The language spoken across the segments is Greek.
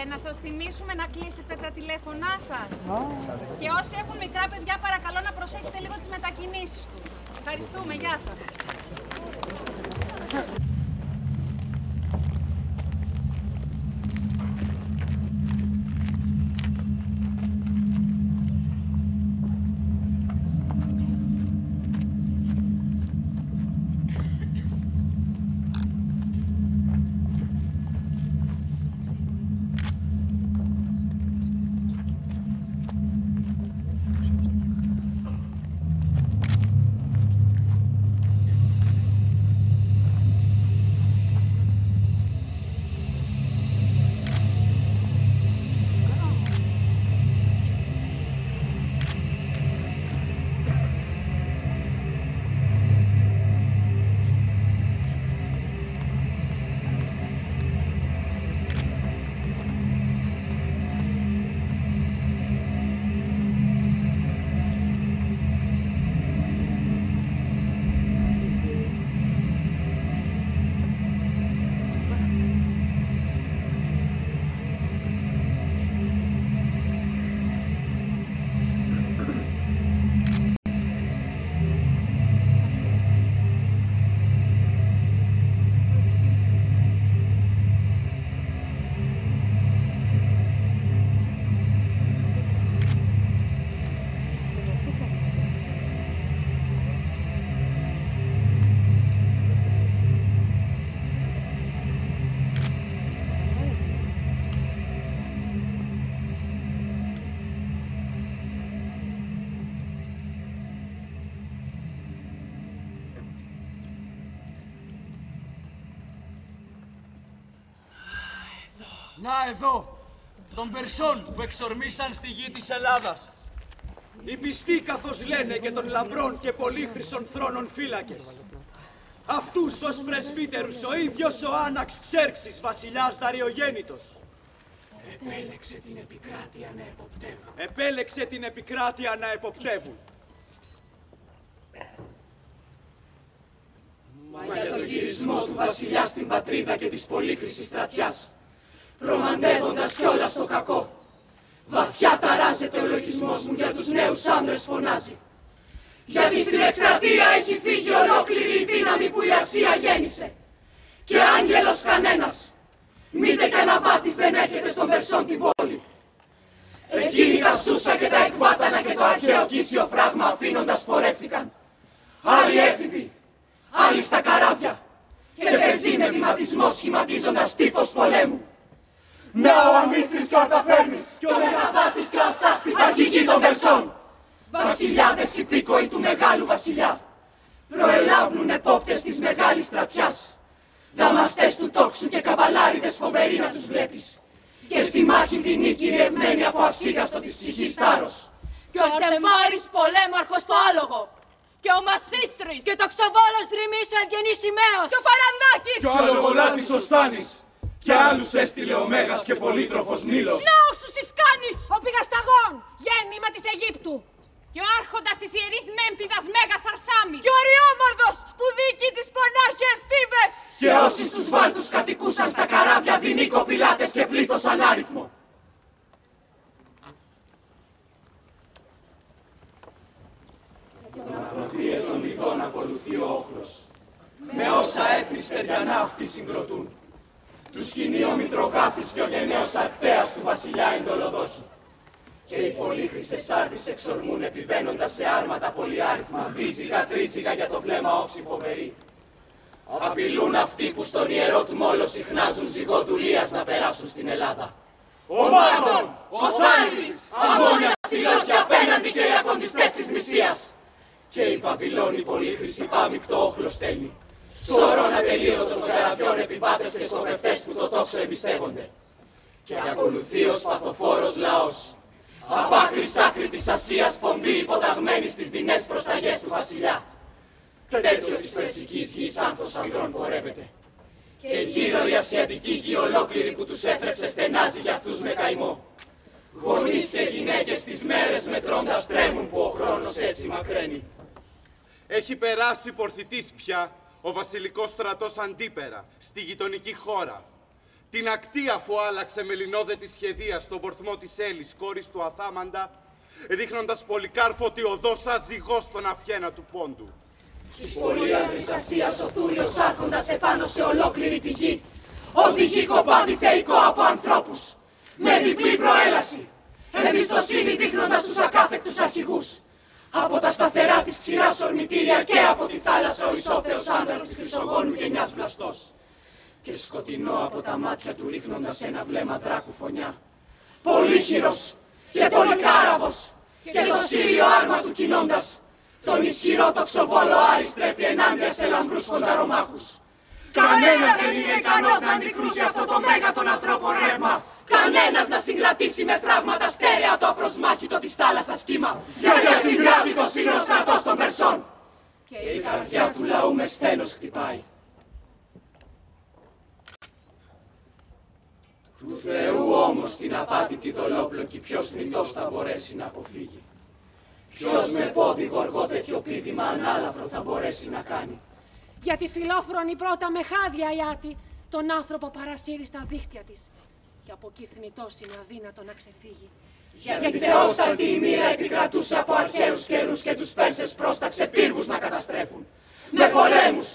να σας θυμίσουμε να κλείσετε τα τηλέφωνά σας. Και όσοι έχουν μικρά παιδιά, παρακαλώ να προσέχετε λίγο τις μετακινήσεις τους. Ευχαριστούμε. Γεια σας. Να εδώ, των Περσών που εξορμήσαν στη γη της Ελλάδας. Οι πιστοί καθώς λένε και των λαμπρών και πολύχρυσων θρόνων φύλακες. Αυτούς ως πρεσβύτερους ο ίδιος ο Άναξ Ξέρξης, βασιλιάς Δαριογέννητος. Επέλεξε την επικράτεια να εποπτεύουν. Επέλεξε την επικράτεια να εποπτεύουν. Μα για το γυρισμό του βασιλιά στην πατρίδα και της πολύχρυσης στρατιάς, προμαντεύοντας κιόλας το κακό, βαθιά ταράζεται ο λογισμός μου για τους νέους άντρες φωνάζει. Γιατί στην εκστρατεία έχει φύγει ολόκληρη η δύναμη που η Ασία γέννησε. Και άγγελος κανένας, μήτε κι αναβάτης δεν έρχεται στον Περσών την πόλη. Εκείνοι τα Σούσα και τα Εκβάτανα και το αρχαίο κίσιο φράγμα αφήνοντας πορεύτηκαν. Άλλοι έφηβοι, άλλοι στα καράβια και πεζοί με βηματισμό σχηματίζοντας τύφος πολέμου. Να ο Αμίστρης και ο Αρταφέρνης και ο Μεγαδάτης και ο Αστάσπης αρχηγοί των Περσών. Βασιλιάδες υπήκοοι του μεγάλου βασιλιά. Προελάβουν επόπτες της μεγάλης στρατιάς. Δαμαστές του τόξου και καβαλάριδες φοβεροί να τους βλέπεις. Και στη μάχη δεινή κυριευμένη από ασίγαστο της ψυχής θάρρος. Και ο Αρτεμάρης πολέμαρχος το άλογο. Και ο Μασίστρης. Και το Ξοβόλος δρυμής ο ευγενής Σημαίος. Και ο Φαρανδάκης. Και ο Αλογολάτης ο Στάνης. Και άλλους έστειλε ο Μέγας και πολύτροφος Νείλος. Ναός τους Ισκάνης. Ο Πηγασταγών, γέννημα της Αιγύπτου. Και ο άρχοντας της Ιερής Μέμφυδας Μέγας Αρσάμις. Και ο Αριόμαρδος που δίκη τις πονάρχες Θήβες. Και όσοι στους βάλτους κατοικούσαν στα καράβια δεινοί κοπηλάτες και πλήθος ανάριθμο. Τον αγροθύε των λιδών ακολουθεί ο όχλος. Με όσα έθνη στεριανά αυτοί συγκροτούν. Του σκηνεί ο Μητρογράφης και ο γενναίος Ακτέας του βασιλιά Ινδολοδόχη. Και οι πολύχρυσες σάρδεις εξορμούν επιβαίνοντας σε άρματα πολυάριθμα, δίζυγα τρίζυγα για το βλέμμα όψη φοβερή. Απειλούν αυτοί που στον ιερό του Μόλο συχνάζουν ζυγοδουλίας να περάσουν στην Ελλάδα. Ο Μάδων, ο Θάνητης, αμμόνια στη Λόρκια απέναντι και οι ακοντιστές της Μυσίας. Και η Βαβυλώνη πολύχρυση πάμικτο όχλο στέλνει. Σωρών ατελείωτο των καραβιών επιβάτες και σκοπευτές που το τόξο εμπιστεύονται. Και ακολουθεί ο σπαθοφόρος λαός. Απ' άκρη σ' άκρη της Ασίας πομπή υποταγμένη στις δεινές προσταγές του βασιλιά. Τέτοιος της περσικής γης άνθος ανδρών πορεύεται. Και γύρω η ασιατική γη ολόκληρη που τους έθρεψε στενάζει για αυτούς με καημό. Γονείς και γυναίκες τις μέρες μετρώντας τρέμουν που ο χρόνος έτσι μακραίνει. Έχει περάσει πορθητής πια ο βασιλικός στρατός Αντίπερα στη γειτονική χώρα. την ακτή αφού άλλαξε με λινόδετη σχεδία στον πορθμό της Έλλης, κόρης του Αθάμαντα, ρίχνοντας Πολυκάρφο ότι οδός ζυγός στον αυχένα του πόντου. Της πολύανδρης Ασίας ο Θούριος άρχοντας επάνω σε ολόκληρη τη γη, οδηγεί κοπάδι θεϊκό από ανθρώπους, με διπλή προέλαση, εμπιστοσύνη δείχνοντας τους ακάθεκτους αρχηγούς. Από τα σταθερά της ξηράς ορμητήρια και από τη θάλασσα ο ισόθεος άντρας της χρυσογόνου γενιάς βλαστός. Και σκοτεινό από τα μάτια του ρίχνοντας ένα βλέμμα δράκου φωνιά. Πολύχειρος και πολυκάραβος και το σύριο άρμα του κινώντας, τον ισχυρό τοξοβόλο Άρη στρέφει ενάντια σε λαμπρούς κονταρομάχους. Κανένας δεν είναι ικανός να αντικρούσει αυτό το μέγα των ανθρώπων ρεύμα. Κανένας να συγκρατήσει με φράγματα στέρεα το απροσμάχητο της θάλασσας κύμα. Γιατί ασυγκράτητος είναι ο στρατός των Περσών. Και η καρδιά του λαού με σθένος χτυπάει. Του Θεού όμως την απάτητη δολόπλοκη ποιος θνητός θα μπορέσει να αποφύγει. Ποιος με πόδι γοργό τέτοιο πήδημα ανάλαφρο θα μπορέσει να κάνει. Για τη φιλόφρονη πρώτα με χάδια η Άτη τον άνθρωπο παρασύρει στα δίχτυα της. Και από εκεί θνητός είναι αδύνατο να ξεφύγει. Γιατί θεόσταλτη η μοίρα επικρατούσε από αρχαίους καιρούς και τους Πέρσες πρόσταξε πύργους να καταστρέφουν. Με πολέμους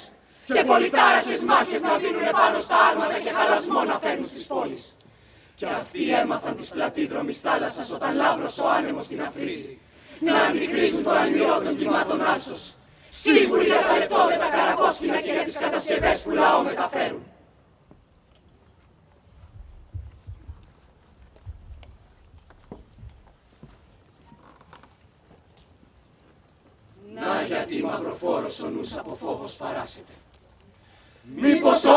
και πολυτάραχες μάχες να δίνουν πάνω στα άρματα και χαλασμό να φέρνουν στις πόλεις. Και αυτοί έμαθαν της πλατήδρομης θάλασσας όταν λαύρος ο άνεμος την αφρίζει. Να αντικρίζουν το αλμυρό των κυμάτων άλσος. Σίγουροι για τα λεπτόδετα καραβόσκηνα και για τις κατασκευές που λαό μεταφέρουν. Να γιατί μαυροφόρος ο νους από φόβος παράσεται. Μήπως ο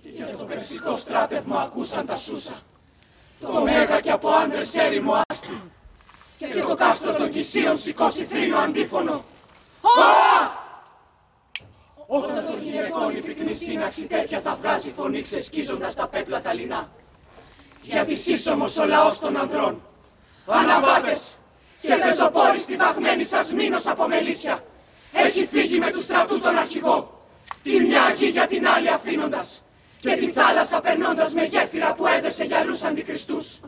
Και για το περσικό στράτευμα ακούσαν τα Σούσα. Το μέγα και από άντρες έρημο άστι. Και το κάστρο των Κησίων σηκώσει θρήνο αντίφωνο. Όταν των γυναικών η πυκνή σύναξη τέτοια θα βγάζει φωνή ξεσκίζοντας τα πέπλα τα λινά. Γιατί σύσσωμος ο λαός των ανδρών. Αναβάτες και πεζοπόροι στη βαγμένη σας μήνος από μελίσια. Έχει φύγει με του στρατού τον αρχηγό. Τη μια γη για την άλλη αφήνοντας. Και τη θάλασσα περνώντας με γέφυρα που έδεσε γυαλούς αντικριστούς.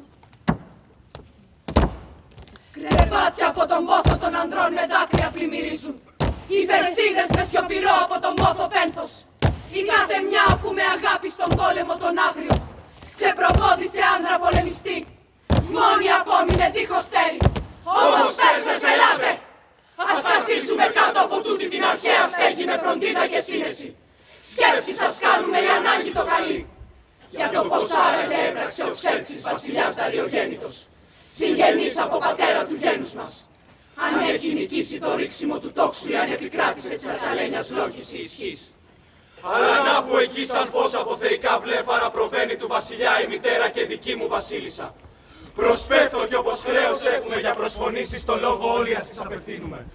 Κρεβάτια από τον πόθο των ανδρών με δάκρυα πλημμυρίζουν. Οι Περσίδες με σιωπηρό από τον πόθο πένθος. Η κάθε μια αφού με αγάπη στον πόλεμο τον άγριο σε προβόδισε άντρα πολεμιστή. Μόνη απόμεινε δίχως τέρι. Όμως Πέρσες ελάτε! Ας καθίσουμε κάτω από τούτη την αρχαία στέγη με φροντίδα και σύνεση. Σκέψη σας κάνουμε η ανάγκη το καλή. Για το πως άραγε έπραξε ο Ξέρξης βασιλιάς Δαριογέννητος, συγγενής από πατέρα του γένους μας. Αν έχει νικήσει το ρίξιμο του τόξου ή αν επικράτησε της ασταλένιας λόγης ή ισχύς. Αλλά να που εκεί σαν φως από θεϊκά βλέφαρα προβαίνει του βασιλιά η μητέρα και δική μου βασίλισσα. Προσπέφτω κι όπως χρέος έχουμε για προσφωνήσεις το λόγο όλοι ας τις απευθύνουμε.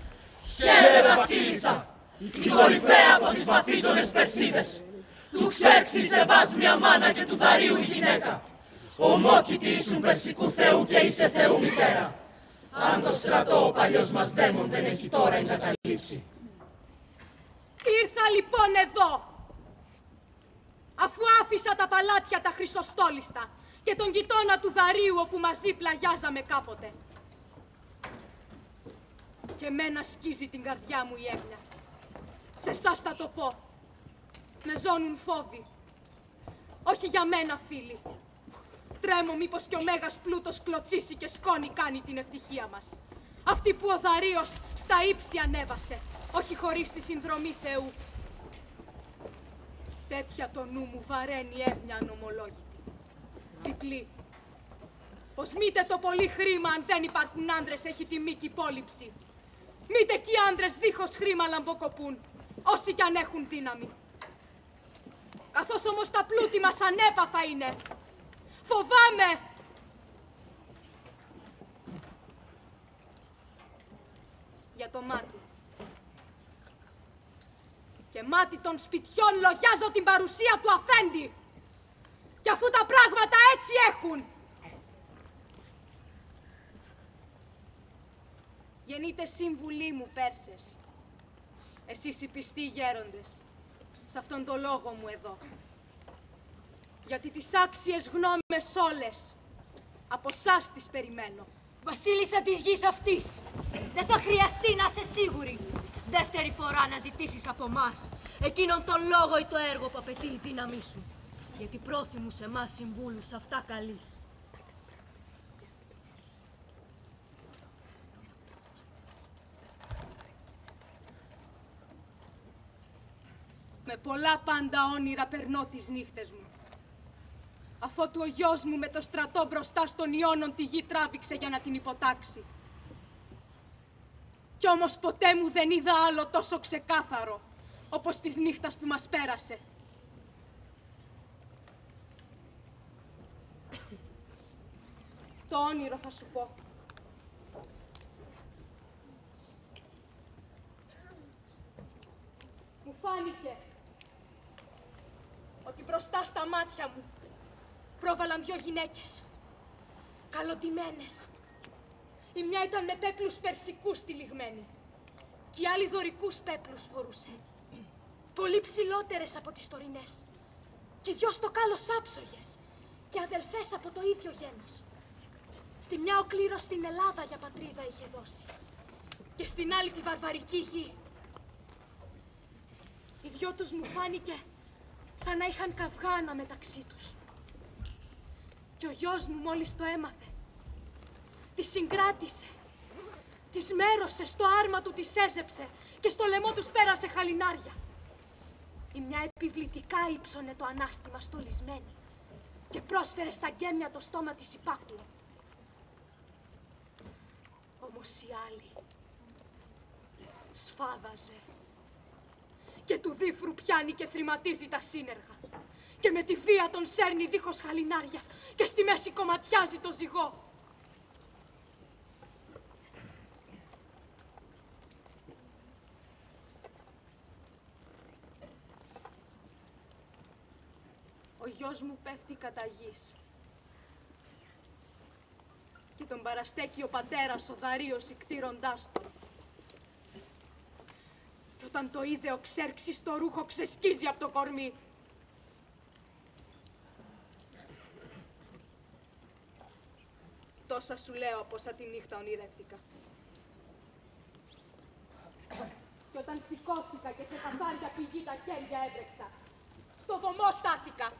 Χαίρε βασίλισσα, η κορυφαία από τις βαθίζονες Περσίδες. Του Ξέρξη σε βάσμια μάνα και του Δαρίου η γυναίκα. Ομόκητη ήσουν Περσικού Θεού και είσαι Θεού μητέρα. Αν το στρατό ο παλιός μας δαίμον δεν έχει τώρα εγκαταλείψει. Ήρθα λοιπόν εδώ, αφού άφησα τα παλάτια τα χρυσοστόλιστα και τον γειτόνα του Δαρίου όπου μαζί πλαγιάζαμε κάποτε. Και μένα σκίζει την καρδιά μου η έγνοια. Σε εσάς θα το πω. Με ζώνουν φόβοι. Όχι για μένα, φίλοι. Τρέμω μήπως κι ο μέγας πλούτος κλωτσίσει και σκόνη κάνει την ευτυχία μας. Αυτή που ο Δαρείος στα ύψη ανέβασε, όχι χωρίς τη συνδρομή Θεού. Τέτοια το νου μου βαραίνει έγνοια ανομολόγητη. Διπλή. Πως μήτε το πολύ χρήμα αν δεν υπάρχουν άντρες έχει τιμή κι υπόλοιψη. Μήτε κι οι άντρες δίχως χρήμα λαμποκοπούν, όσοι κι αν έχουν δύναμη. Καθώς όμως τα πλούτη μας ανέπαθα είναι. Φοβάμαι! Για το μάτι. Και μάτι των σπιτιών λογιάζω την παρουσία του αφέντη. Και αφού τα πράγματα έτσι έχουν. Γεννείτε σύμβουλοι μου, Πέρσες. Εσείς οι πιστοί γέροντες. Σε αυτόν τον λόγο μου εδώ. Γιατί τις άξιες γνώμες όλες από εσάς τις περιμένω. Βασίλισσα της γης αυτής, δεν θα χρειαστεί να είσαι σίγουρη. Δεύτερη φορά να ζητήσεις από μας εκείνον τον λόγο ή το έργο που απαιτεί η δύναμή σου. Γιατί πρόθυμους εμάς συμβούλους αυτά καλείς. Με πολλά πάντα όνειρα περνώ τις νύχτες μου. Αφότου ο γιος μου με το στρατό μπροστά στον Ιώνων τη γη τράβηξε για να την υποτάξει. Κι όμως ποτέ μου δεν είδα άλλο τόσο ξεκάθαρο, όπως της νύχτας που μας πέρασε. Το όνειρο θα σου πω. Μου φάνηκε ότι μπροστά στα μάτια μου πρόβαλαν δυο γυναίκες, καλοντυμένες. Η μια ήταν με πέπλους περσικούς τυλιγμένη και η άλλη δωρικούς πέπλους φορούσε. Πολύ ψηλότερες από τις τωρινές. Και δυο στο κάλος άψογες και αδελφές από το ίδιο γένος. Στη μια ο κλήρος στην Ελλάδα για πατρίδα είχε δώσει και στην άλλη τη βαρβαρική γη. Οι δυο τους μου φάνηκε σαν να είχαν καυγάνα μεταξύ τους. Και ο γιος μου μόλις το έμαθε, τη συγκράτησε, της μέρωσε, στο άρμα του της έζεψε και στο λαιμό τους πέρασε χαλινάρια. Η μια επιβλητικά ύψωνε το ανάστημα στολισμένη και πρόσφερε στα γκέμια το στόμα της υπάκλο. Όμως η άλλη σφάδαζε και του δίφρου πιάνει και θρηματίζει τα σύνεργα και με τη βία τον σέρνει δίχως χαλινάρια και στη μέση κομματιάζει το ζυγό. Ο γιος μου πέφτει κατά γης και τον παραστέκει ο πατέρας ο Δαρίος ικτήροντάς του. Και όταν το είδε ο Ξέρξης το ρούχο ξεσκίζει από το κορμί. Τόσα σου λέω από όσα τη νύχτα ονειρεύτηκα. Και όταν σηκώθηκα και σε καθάρια πηγή τα χέρια έτρεξα, στο βωμό στάθηκα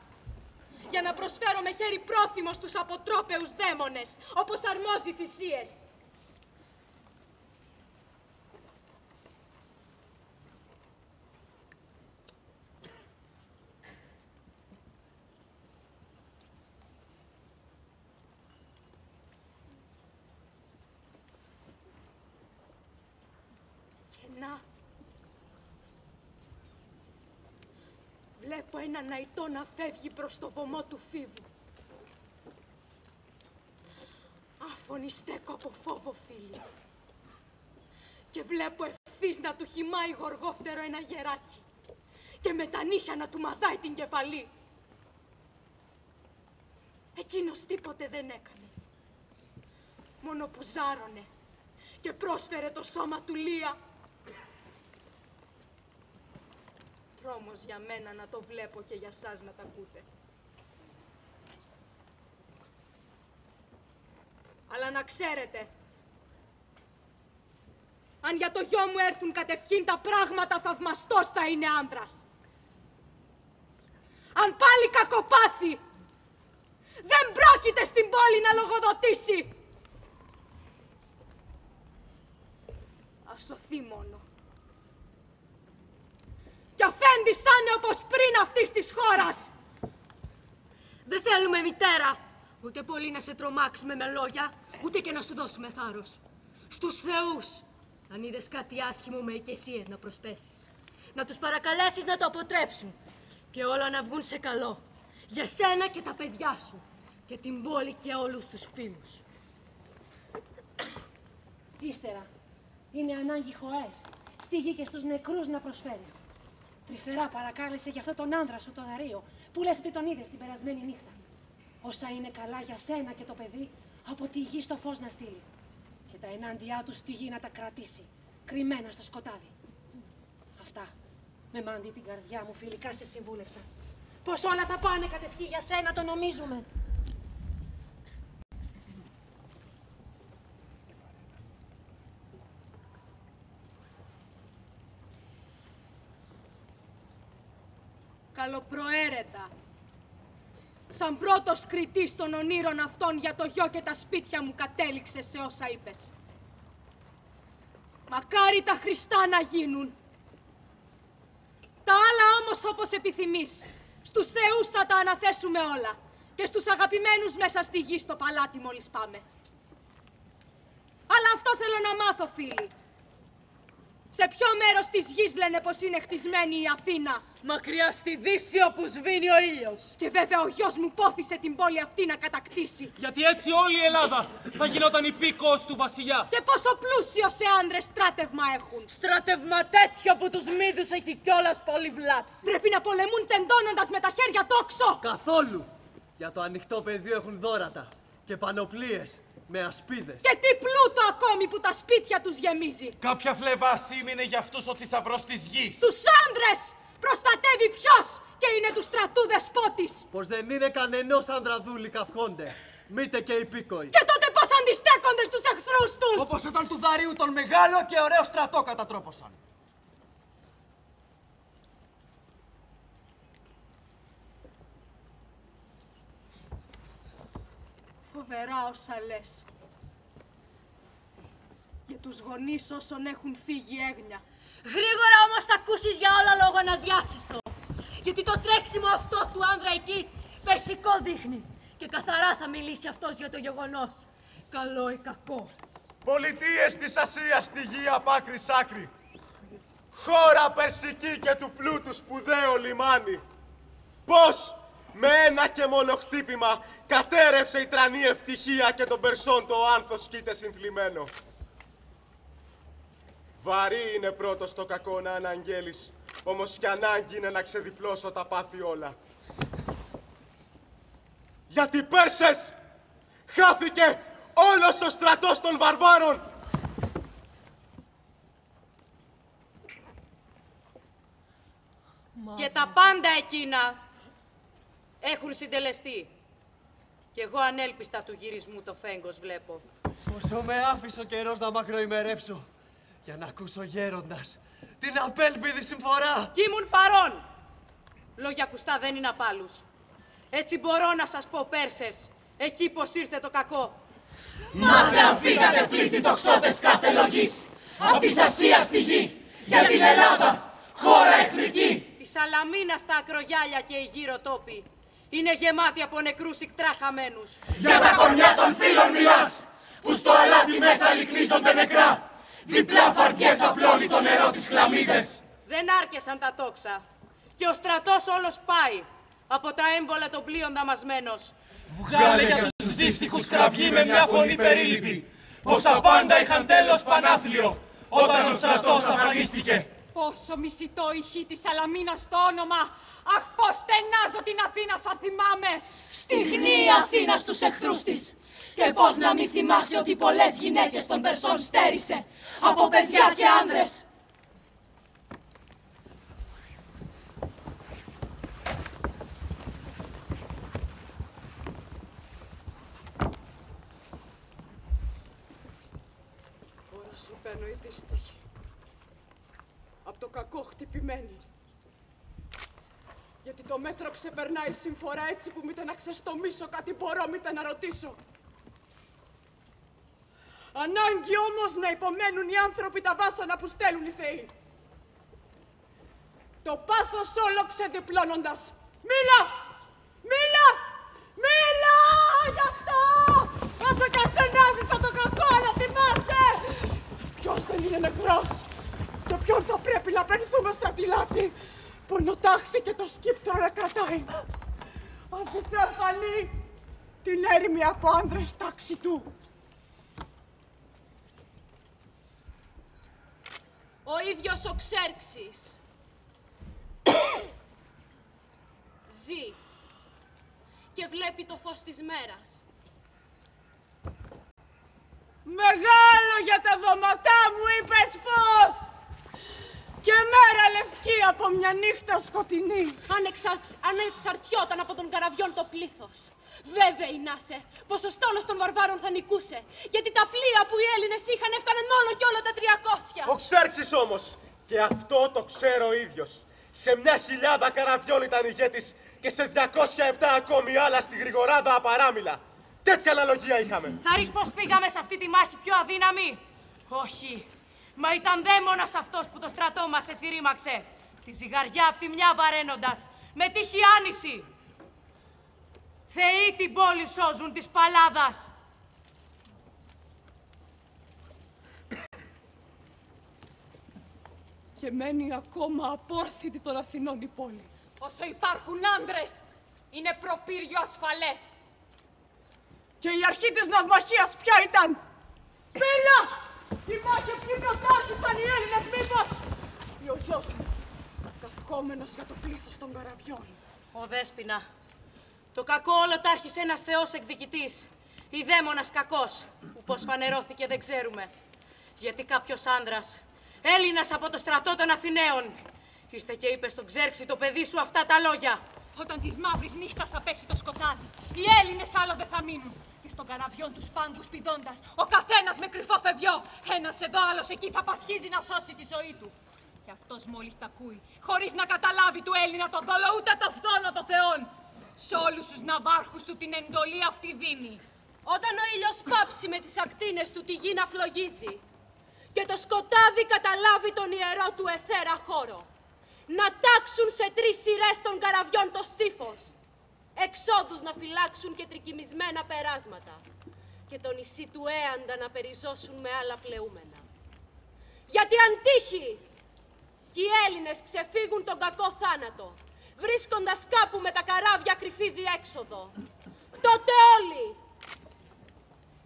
για να προσφέρω με χέρι πρόθυμο στους αποτρόπαιους δαίμονες, όπως αρμόζει θυσίες. Και να, βλέπω έναν αϊτό να φεύγει προς το βωμό του Φίβου. Άφωνη στέκω από φόβο, φίλοι. Και βλέπω ευθύς να του χυμάει γοργόφτερο ένα γεράκι και με τα νύχια να του μαδάει την κεφαλή. Εκείνος τίποτε δεν έκανε. Μόνο που ζάρωνε και πρόσφερε το σώμα του Λία. Τρόμος για μένα να το βλέπω και για σας να τα ακούτε. Αλλά να ξέρετε, αν για το γιο μου έρθουν κατευχήν τα πράγματα, θαυμαστός θα είναι άντρας. Αν πάλι κακοπάθει, δεν πρόκειται στην πόλη να λογοδοτήσει. Ας σωθεί μόνο. Κι αφέντης θα είναι όπως πριν αυτής της χώρας. Δεν θέλουμε, μητέρα, ούτε πολύ να σε τρομάξουμε με λόγια, ούτε και να σου δώσουμε θάρρος. Στους θεούς, αν είδες κάτι άσχημο με οικεσίες να προσπέσεις. Να τους παρακαλέσεις να το αποτρέψουν και όλα να βγουν σε καλό. Για σένα και τα παιδιά σου και την πόλη και όλους τους φίλους. Ύστερα, είναι ανάγκη χωές, στη γη και στους νεκρούς να προσφέρεις. Τρυφερά παρακάλεσε για αυτό τον άνδρα σου, τον Δαρίο, που λες ότι τον είδες την περασμένη νύχτα. Όσα είναι καλά για σένα και το παιδί, από τη γη στο φως να στείλει. Και τα ενάντια του στη γη να τα κρατήσει, κρυμμένα στο σκοτάδι. Αυτά, με μάντι την καρδιά μου, φιλικά σε συμβούλευσα. Πως όλα θα πάνε κατευχή για σένα, το νομίζουμε. Καλοπροαίρετα. Σαν πρώτος κριτής των ονείρων αυτών για το γιο και τα σπίτια μου κατέληξες σε όσα είπες. Μακάρι τα Χριστά να γίνουν. Τα άλλα όμως όπως επιθυμείς. Στους θεούς θα τα αναθέσουμε όλα. Και στους αγαπημένους μέσα στη γη στο παλάτι μόλις πάμε. Αλλά αυτό θέλω να μάθω, φίλοι. Σε ποιο μέρος της γης λένε πως είναι χτισμένη η Αθήνα? Μακριά στη Δύση όπου σβήνει ο ήλιος. Και βέβαια ο γιος μου πόθησε την πόλη αυτή να κατακτήσει. Γιατί έτσι όλη η Ελλάδα θα γινόταν υπήκοος του βασιλιά. Και πόσο πλούσιο σε άντρες στράτευμα έχουν. Στράτευμα τέτοιο που τους μύδους έχει κιόλας πολύ βλάψει. Πρέπει να πολεμούν τεντώνοντας με τα χέρια τόξο. Καθόλου. Για το ανοιχτό πεδίο έχουν δώρατα και πανοπλίες με ασπίδες. Και τι πλούτο ακόμη που τα σπίτια τους γεμίζει. Κάποια φλέβα σήμαινε για αυτούς ο θησαυρός της γης. Τους άντρες προστατεύει ποιος και είναι του στρατού δεσπότης. Πως δεν είναι κανενός άνδραδούλη καυχόνται. Μήτε και υπήκοοι. Και τότε πώς αντιστέκονται στους εχθρούς τους. Όπως όταν του Δαρίου τον μεγάλο και ωραίο στρατό κατατρόπωσαν. Φοβερά όσα λες. Για τους γονείς όσων έχουν φύγει έγνοια. Γρήγορα όμως θα ακούσεις για όλα λόγο να διάσεις το. Γιατί το τρέξιμο αυτό του άνδρα εκεί περσικό δείχνει. Και καθαρά θα μιλήσει αυτός για το γεγονός. Καλό ή κακό. Πολιτείες της Ασίας στη γη απ' άκρη σ' άκρη. Χώρα περσική και του πλούτου σπουδαίο λιμάνι. Πώς με ένα και μόνο χτύπημα κατέρευσε η τρανή ευτυχία και τον Περσών το άνθος κοίται συνθλιμμένο. Βαρύ είναι πρώτος το κακό να αναγγέλεις, όμως κι ανάγκη είναι να ξεδιπλώσω τα πάθη όλα. Γιατί Πέρσες χάθηκε όλος ο στρατός των βαρβάρων. Και τα πάντα εκείνα έχουν συντελεστεί. Κι εγώ ανέλπιστα του γυρισμού το φέγγος βλέπω. Πόσο με άφησε ο καιρός να μακροημερεύσω για να ακούσω γέροντας την απέλπιδη συμφορά. Κι ήμουν παρών. Λόγια ακουστά δεν είναι απάλους. Έτσι μπορώ να σας πω, Πέρσες, εκεί πως ήρθε το κακό. Μάτε αν φύγατε πλήθη τοξότες κάθε λογής, απ' της Ασίας στη γη, για την Ελλάδα, χώρα εχθρική. Τη Σαλαμίνα στα ακρογιάλια και οι γύρω τόποι είναι γεμάτοι από νεκρούς ικτρά χαμένους. Για τα κορμιά των φίλων μιλάς, που στο αλάτι μέσα λυκνίζονται νεκρά, διπλά φαρδιές απλώνει το νερό της χλαμίδες. Δεν άρκεσαν τα τόξα και ο στρατός όλος πάει από τα έμβολα των πλοίων δαμασμένος. Βγάλε για τους δύστιχους κραυγή με μια φωνή περίληπτη, πως τα πάντα είχαν τέλος πανάθλιο, όταν ο στρατός αφανίστηκε. Πόσο μισητό ηχεί της Σαλαμίνας το όνομα. Αχ, πως στενάζω την Αθήνα σαν θυμάμαι. Στιγνή η Αθήνα στους εχθρούς της. Και πώς να μη θυμάσαι ότι πολλές γυναίκες των Περσών στέρισε, από παιδιά και άνδρες. Τώρα σου παίρνω η δύστιχη. Απ' το κακό χτυπημένη. Γιατί το μέτρο ξεπερνάει συμφορά έτσι που μήτε να ξεστομίσω κάτι μπορώ, μήτε να ρωτήσω. Ανάγκη όμως να υπομένουν οι άνθρωποι τα βάσανα που στέλνουν οι θεοί. Το πάθος όλο ξεδιπλώνοντας. Μίλα! Μίλα! Μίλα! Γι' αυτό! Όσο κι ασθενάζεις από το κακό, αλλά θυμάσαι! Ποιος δεν είναι νεκρός? Και ποιον θα πρέπει να πενθούμε στρατηλάτη που νοτάχθηκε το σκύπτρο να κρατάει. Αν τη φανεί την έρημη από άνδρες τάξη του. Ο ίδιος ο Ξέρξης ζει και βλέπει το φως της μέρας. Μεγάλο για τα δώματά μου είπες φως! Και μέρα λευκή από μια νύχτα σκοτεινή. Ανεξαρτιόταν από τον καραβιών το πλήθος. Βέβαιη να είσαι πως ο στόλος των βαρβάρων θα νικούσε. Γιατί τα πλοία που οι Έλληνες είχαν έφταναν όλο και όλο τα 300. Ο Ξέρξης όμως, και αυτό το ξέρω ο ίδιος, σε 1.000 καραβιών ήταν ηγέτης και σε 207 ακόμη άλλα στη Γρηγοράδα απαράμιλα. Τέτοια αναλογία είχαμε. Θα ρίξεις πως πήγαμε σε αυτή τη μάχη πιο αδύναμοι. Όχι. Μα ήταν δαίμονας αυτός που το στρατό μας έτσι ρήμαξε. Τη ζυγαριά απ' τη μια βαραίνοντας, με τύχη άνηση. Θεοί την πόλη σώζουν της Παλάδας. Και μένει ακόμα απόρθητη των Αθηνών η πόλη. Όσο υπάρχουν άντρες, είναι προπύργιο ασφαλές. Και η αρχή της ναυμαχίας ποια ήταν? Μίλα! Η μάχη αυτή προτάσσουσαν οι Έλληνες μήπως? Ή ο γιος μου, καυχόμενος για το πλήθος των καραβιών. Ο Δέσποινα. Το κακό όλο τα άρχισε ένας θεός εκδικητής. Ή δαίμονας κακός, που πώς φανερώθηκε δεν ξέρουμε. Γιατί κάποιος άνδρας, Έλληνας από το στρατό των Αθηναίων, ήρθε και είπε στον Ξέρξη το παιδί σου αυτά τα λόγια. Όταν της μαύρης νύχτας θα πέσει το σκοτάδι, οι Έλληνες άλλο δεν θα μείνουν. Και στον καραβιόν τους πάγκους πηδώντας, ο καθένας με κρυφό φευγιό, ένας εδώ, άλλος εκεί, θα πασχίζει να σώσει τη ζωή του. Και αυτός μόλις τα ακούει, χωρίς να καταλάβει του Έλληνα τον δόλο ούτε το φθόνο των θεών, σ' όλους τους ναυάρχους του την εντολή αυτή δίνει. Όταν ο ήλιος πάψει με τις ακτίνες του τη γη να φλογίζει και το σκοτάδι καταλάβει τον ιερό του αιθέρα χώρο, να τάξουν σε 3 σειρές των καραβιών το στίφος, εξόδους να φυλάξουν και τρικυμισμένα περάσματα και το νησί του Έαντα να περιζώσουν με άλλα πλεούμενα. Γιατί αν τύχει και οι Έλληνες ξεφύγουν τον κακό θάνατο, βρίσκοντας κάπου με τα καράβια κρυφή διέξοδο, τότε όλοι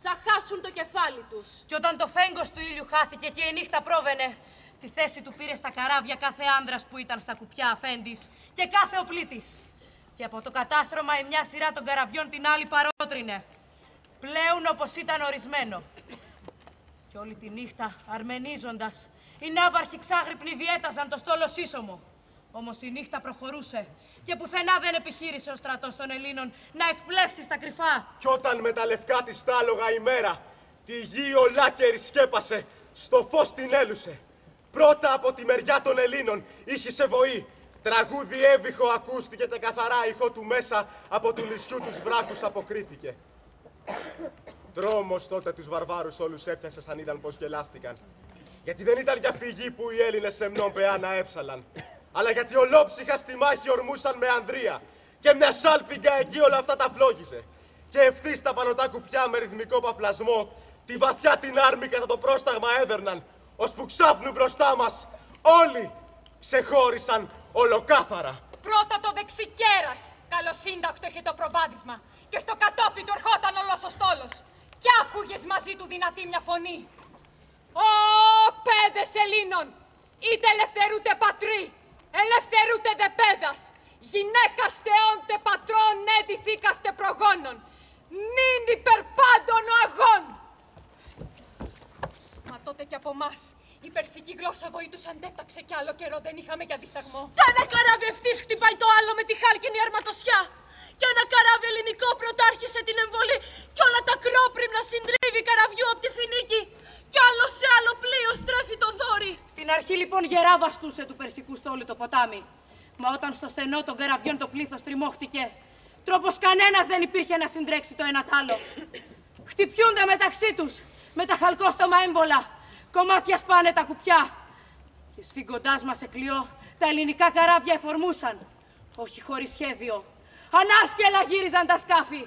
θα χάσουν το κεφάλι τους. Και όταν το φέγγος του ήλιου χάθηκε και η νύχτα πρόβαινε, τη θέση του πήρε στα καράβια κάθε άνδρας που ήταν στα κουπιά αφέντης και κάθε οπλίτης. Και από το κατάστρωμα η μια σειρά των καραβιών την άλλη παρότρινε. Πλέον όπως ήταν ορισμένο. Και όλη τη νύχτα, αρμενίζοντας, οι ναύαρχοι ξάγρυπνοι διέταζαν το στόλο σύσσωμο. Όμως η νύχτα προχωρούσε και πουθενά δεν επιχείρησε ο στρατός των Ελλήνων να εκπλέψει στα κρυφά. Κι όταν με τα λευκά της τάλογα ημέρα τη γη ολάκερη σκέπασε, στο φως την έλουσε. Πρώτα από τη μεριά των Ελλήνων ήχησε βοή. Τραγούδι έβυχο ακούστηκε και καθαρά ηχό του μέσα από του νησιού τους βράχους αποκρίθηκε. Τρόμος τότε τους βαρβάρους όλους έπιασε σαν είδαν πως γελάστηκαν. Γιατί δεν ήταν για φυγή που οι Έλληνες σεμνών πεάνα έψαλαν, αλλά γιατί ολόψυχα στη μάχη ορμούσαν με ανδρεία και μια σάλπιγγα εκεί όλα αυτά τα φλόγιζε. Και ευθύς τα πανωτά κουπιά με ρυθμικό παφλασμό τη βαθιά την άρμη κατά το πρόσταγμα έδερναν, ώσπου ξάφνου μπροστά μας όλοι ξεχώρισαν ολοκάθαρα. Πρώτα το δεξικέρας, καλοσύντακτο είχε το προβάδισμα, και στο κατόπι του ερχόταν όλος ο στόλος. Κι άκουγες μαζί του δυνατή μια φωνή. Ω παιδες Ελλήνων, είτε ελευθερούτε πατρί, ελευθερούτε δε πέδας, γυναίκας θεών τε πατρών έντυθήκαστε προγόνων, νυν υπερπάντων ο αγών. Μα τότε κι από εμάς η περσική γλώσσα βοήτους αντέταξε κι άλλο καιρό δεν είχαμε για δισταγμό. Κι ένα καράβι ευθύς χτυπάει το άλλο με τη χάλκινη αρματοσιά. Κι ένα καράβι ελληνικό πρωτάρχισε την εμβολή κι όλα τα κρόπριμνα συντρίβει καραβιού από τη Φινίκη κι άλλο σε άλλο πλοίο στρέφει το δόρι. Στην αρχή λοιπόν γερά βαστούσε του περσικού στόλου το ποτάμι. Μα όταν στο στενό των καραβιών το πλήθος τριμώχτηκε, τρόπος κανένας δεν υπήρχε να συντρέξει το ένα τ' άλλο. Χτυπιούνται μεταξύ τους με τα χαλκόστομα έμβολα, κομμάτια σπάνε τα κουπιά. Και σφίγγοντάς μας σε κλειό, τα ελληνικά καράβια εφορμούσαν, όχι χωρίς σχέδιο. Ανάσκελα γύριζαν τα σκάφη.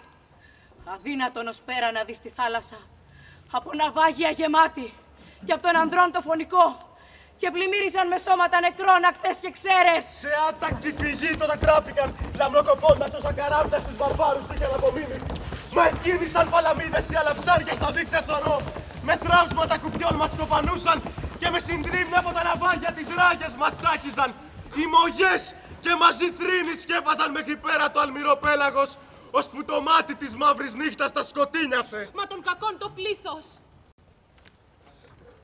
Αδύνατον ως πέρα να δεις τη θάλασσα. Από ναυάγια γεμάτη και από τον ανδρών το φωνικό. Και πλημμύριζαν με σώματα νεκρών ακτές και ξέρες. Σε άτακτη φυγή τότε τράπηκαν, λαμνοκοπώντας όσα καράβια στους βαρβάρους είχαν απομείνει. Μα εκκίνησαν παλαμίδες οι αλαψάρια στο δίκτυο σωρό. Με θράψματα κουπιών μας κοπανούσαν και με συντρίμμια από τα ναυάγια τις ράγες μας τσάκιζαν. Οι μογιές και μαζί θρήνοι σκέπαζαν μέχρι πέρα το αλμυρό πέλαγος, ώσπου το μάτι της μαύρης νύχτας τα σκοτίνιασε. Μα των κακών το πλήθος.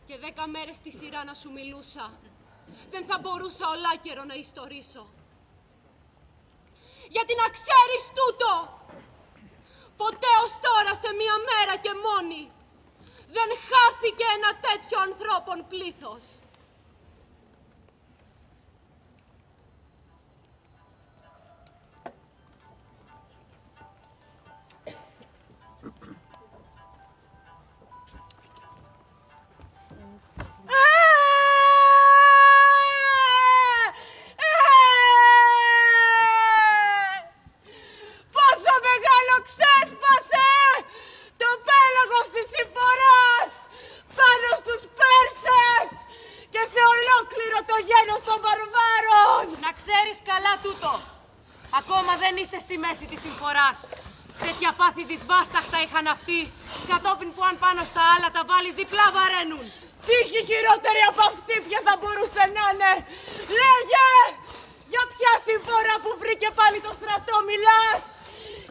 Και 10 μέρες τη σειρά να σου μιλούσα. δεν θα μπορούσα ολάκερο να ιστορήσω. Γιατί να ξέρεις τούτο, ποτέ ως τώρα σε μία μέρα και μόνη δεν χάθηκε ένα τέτοιο ανθρώπων πλήθος. Πόσο μεγάλο ξέσπασε το πέλαγος της συμφοράς πάνω στους Πέρσες και σε ολόκληρο το γένος των βαρβάρων. Να ξέρεις καλά τούτο. Ακόμα δεν είσαι στη μέση της συμφοράς. Τέτοια πάθη δυσβάσταχτα είχαν αυτοί, κατόπιν που αν πάνω στα άλλα τα βάλεις διπλά βαραίνουν. Τύχη χειρότερη από αυτή ποια θα μπορούσε να είναι. Λέγε! Για ποια συμφορά που βρήκε πάλι το στρατό μιλάς?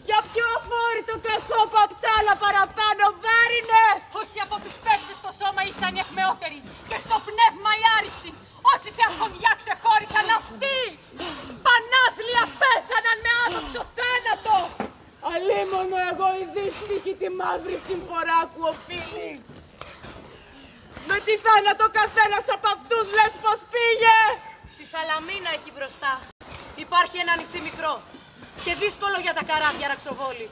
Για ποιο αφόρητο κακό που απ' τ' άλλα παραπάνω βάρινε? Όσοι από τους Πέρσες στο σώμα ήσαν οι εκμεότεροι και στο πνεύμα οι άριστοι. Όσοι σε αρχοντιά ξεχώρισαν αυτοί, πανάθλια πέθαναν με άδοξο θάνατο. Αλίμονο εγώ η δύστιχη τη μαύρη συμφορά που οφείλει. Με τι θάνατο καθένας από αυτούς λες πως πήγε? Στη Σαλαμίνα εκεί μπροστά υπάρχει ένα νησί μικρό και δύσκολο για τα καράβια ραξοβόλη,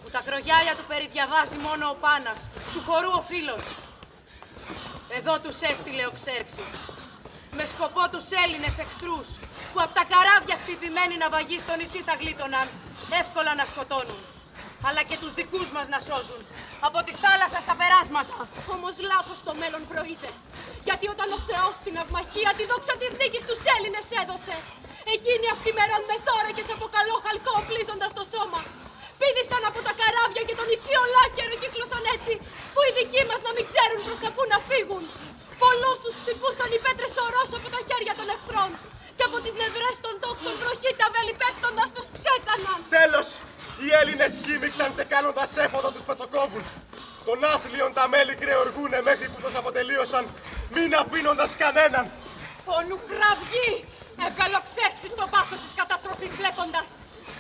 που τα κρογιάλια του περιδιαβάζει μόνο ο Πάνας, του χορού ο φίλος. Εδώ τους έστειλε ο Ξέρξης, με σκοπό τους Έλληνες εχθρούς, που από τα καράβια χτυπημένοι ναυαγοί στο νησί θα γλίτωναν, εύκολα να σκοτώνουν, αλλά και τους δικούς μας να σώζουν, από τη θάλασσα στα περάσματα. Όμως λάθος το μέλλον προείδε, γιατί όταν ο Θεός στην αυμαχία τη δόξα της νίκης στους Έλληνες έδωσε, εκείνοι αυτημερών με θώρακες από καλό χαλκό οπλίζοντας το σώμα, πήδησαν από τα καράβια και το νησί ολάκερο κύκλωσαν έτσι, που οι δικοί μας να μην ξέρουν προς τα πού να φύγουν. Πολλούς τους χτυπούσαν οι πέτρες ορός από τα χέρια των εχθρών και από τις νευρές των τόξων βροχή τα βέλη πέφτοντας τους ξέταναν. Τέλος, οι Έλληνες χύμιξαν και κάνοντας έφοδο τους πετσοκόβουν. Των άθλιων τα μέλη κρεοργούνε μέχρι που τους αποτελείωσαν, μην αφήνοντας κανέναν. Ο Νουκραυγή έβγαλε ο Ξέρξης στο πάθος της καταστροφής βλέποντας,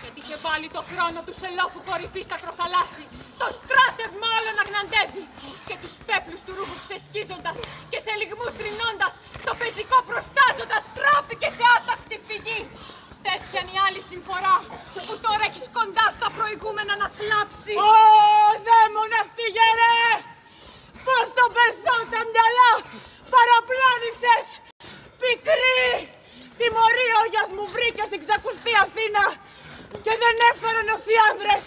γιατί είχε βάλει το χρόνο του σε λόφου κορυφής στα ακροθαλάσσι, το στράτευμα όλων αγναντεύει και τους πέπλους του ρούχου ξεσκίζοντας και σε λυγμούς τρινώντας, το πεζικό προστάζοντας τράπηκε σε άτακτη φυγή. Τέτοια είναι η άλλη συμφορά που τώρα έχεις κοντά στα προηγούμενα να θλάψεις. Ω, δαίμονα στη γερέ! Πώς το πεσόν τα μυαλά παραπλάνησες! Πικρή! Τιμωρία ο γιας μου βρήκε στην ξακουστή Αθήνα και δεν έφεραν όσοι άνδρες.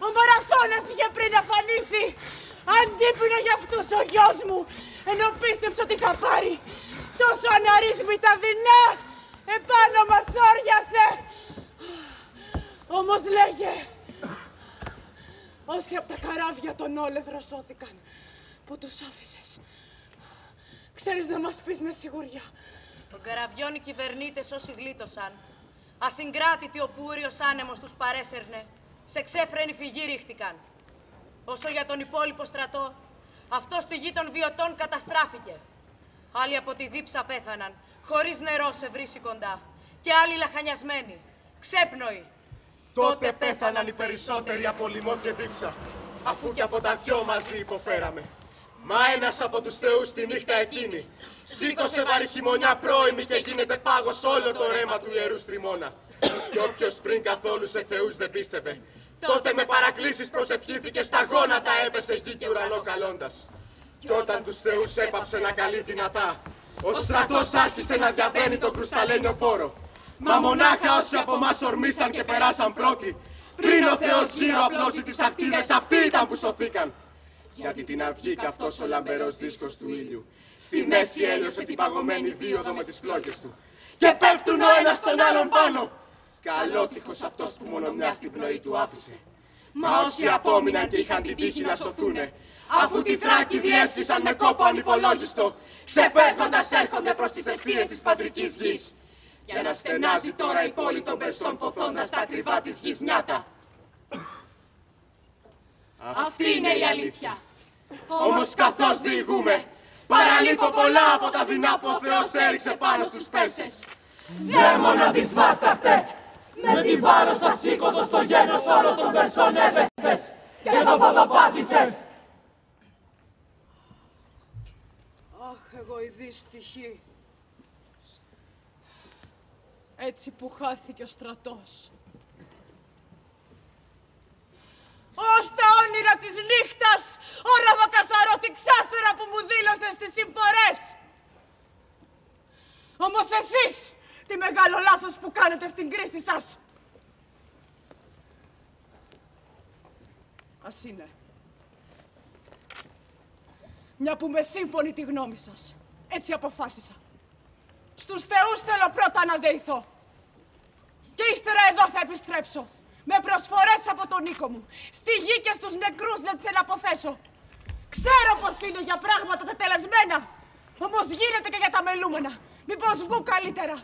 Ο Μαραθώνας είχε πριν αφανίσει. Αντίπεινε για αυτούς ο γιος μου, ενώ πίστεψε ότι θα πάρει. Τόσο αναρρύθμιτα δεινά επάνω μας όριασε. Όμως λέγε, όσοι από τα καράβια των όλεθρο σώθηκαν, που τους άφησες, ξέρεις να μας πεις με σιγουριά? Των καραβιών οι κυβερνήτες όσοι γλίτωσαν, ασυγκράτητοι ο πούριος άνεμος τους παρέσαιρνε, σε ξέφρενη φυγή ρίχτηκαν. Όσο για τον υπόλοιπο στρατό, αυτός στη γη των βιωτών καταστράφηκε. Άλλοι από τη δίψα πέθαναν, χωρίς νερό σε βρύση κοντά, και άλλοι λαχανιασμένοι, ξέπνοοι. Τότε πέθαναν οι περισσότεροι από λοιμό και δίψα, αφού και από τα δυο μαζί υποφέραμε. Μα ένας από τους θεούς τη νύχτα εκείνη σήκωσε βαρύ χειμωνιά πρώιμη και γίνεται πάγος όλο το ρέμα του ιερού στριμώνα. Κι όποιος πριν καθόλου σε θεούς δεν πίστευε, τότε με παρακλήσεις προσευχήθηκε, στα γόνατα έπεσε γη και ουρανό καλώντας. Κι όταν τους θεούς έπαψε να καλεί δυνατά, ο στρατός άρχισε να διαβαίνει τον κρουσταλένιο πόρο. Μα μονάχα όσοι από μας ορμήσαν και περάσαν πρώτοι, πριν ο Θεός γύρω απλώσει τις αχτίδες, αυτοί ήταν που σωθήκαν. Γιατί την αυγή καυτός ο λαμπερός δίσκος του ήλιου στη μέση έλειωσε την παγωμένη δίωδο με τις φλόγες του. Και πέφτουν ο ένας στον άλλον πάνω. Καλότυχος αυτός που μόνο μια στην πνοή του άφησε. Μα όσοι απόμειναν και είχαν την τύχη να σωθούνε, αφού τη Θράκη διέσχισαν με κόπο ανυπολόγιστο, ξεφεύγοντας έρχονται προς τις εστίες της πατρικής γης. Για να στενάζει τώρα η πόλη των Περσών ποθώντας τα ακριβά της γης νιάτα. Αυτή είναι η αλήθεια. Όμως καθώς διηγούμε, Παραλείπω πολλά από τα δεινά που ο Θεός έριξε πάνω στους Πέρσες. Δαίμονα δυσβάσταχτε, με τη βάρος ασήκωτο στο γένος όλο των Περσών έπεσες και το ποδοπάτησες. Αχ, εγώ η δύστιχη. Έτσι που χάθηκε ο στρατός. Ως τα όνειρα της νύχτας, όραμα καθαρό την ξάστερα που μου δήλωσες τις συμφορές. Όμως εσείς, τι μεγάλο λάθος που κάνετε στην κρίση σας. Ας είναι. Μια που με σύμφωνη τη γνώμη σας, έτσι αποφάσισα. Στους θεούς θέλω πρώτα να δεηθώ. Και ύστερα εδώ θα επιστρέψω. Με προσφορές από τον οίκο μου. Στη γη και στους νεκρούς να τις εναποθέσω. Ξέρω πως είναι για πράγματα τα τελεσμένα. Όμως γίνεται και για τα μελούμενα. Μήπως βγουν καλύτερα.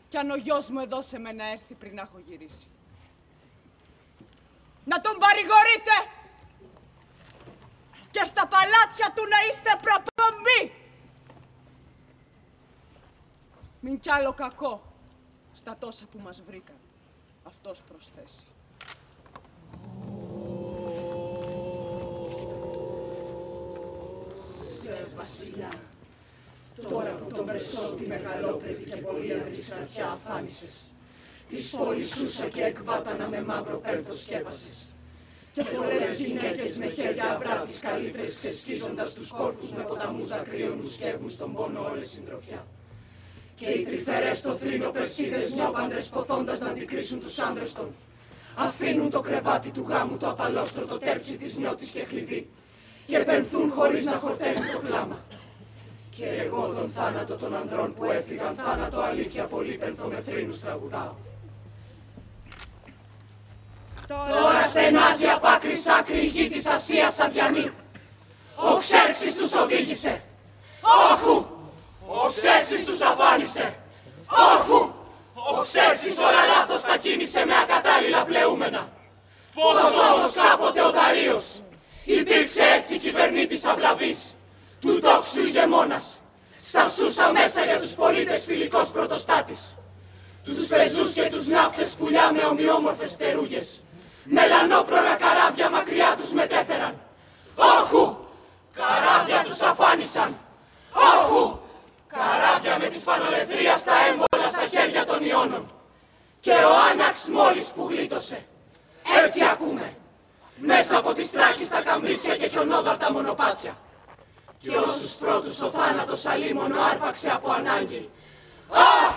Κι αν ο γιος μου εδώ σε μένα έρθει πριν να έχω γυρίσει. Να τον παρηγορείτε. Και στα παλάτια του να είστε προπομπή. Μην κι άλλο κακό στα τόσα που μας βρήκαν. Αυτός προσθέσει. Βασιλιά, τώρα που τον Περσών τη μεγαλόπρεπη και πολύ αντριστρατιά αφάνισες, της πόλης σούσα και εκβάτανα με μαύρο πέρδος σκέπασες, και πολλές γυναίκες με χέρια αυρά τις καλύτερες ξεσκίζοντας τους κόρφους με ποταμούς δακρύων μου σκεύουν στον πόνο όλες συντροφιά. Και οι τρυφερές στο θρήνο Περσίδες νιώπαντρες ποθώντας να αντικρίσουν τους άνδρες των, αφήνουν το κρεβάτι του γάμου το απαλόστρωτο τέρψι της νιώτης και χλειδί, και πενθούν χωρίς να χορταίνουν το κλάμα. Και εγώ τον θάνατο των ανδρών που έφυγαν θάνατο αλήθεια πολύ πενθώ με θρήνους τραγουδάω. Τώρα στενάζει απ' άκρη σ' άκρη η γη της Ασίας αδιανή. Ο Ξέρξης τους οδήγησε. Όχου! Ο Ξέρξης τους αφάνισε. Όχου! Ο Ξέρξης όλα λάθος τα κίνησε με ακατάλληλα πλεούμενα. Πώς όμως κάποτε ο Δαρείος υπήρξε έτσι κυβερνήτης αυλαβής, του τόξου ηγεμόνας, στα Σούσα μέσα για τους πολίτες φιλικός πρωτοστάτης. Τους πεζούς και τους ναύτες πουλιά με ομοιόμορφες φτερούγες, μελανόπρορα καράβια μακριά τους μετέφεραν. Όχου! Καράβια τους αφάνισαν. Όχου! Καράβια με της πανολεθρίας τα έμβολα στα χέρια των Ιώνων. Και ο Άναξ μόλις που γλίτωσε. Έτσι ακούμε. Μέσα από τις Τράκης τα καμπρίσια και χιονόδαρτα μονοπάτια. Και όσους πρώτους ο θάνατος αλίμονο άρπαξε από ανάγκη. Αχ!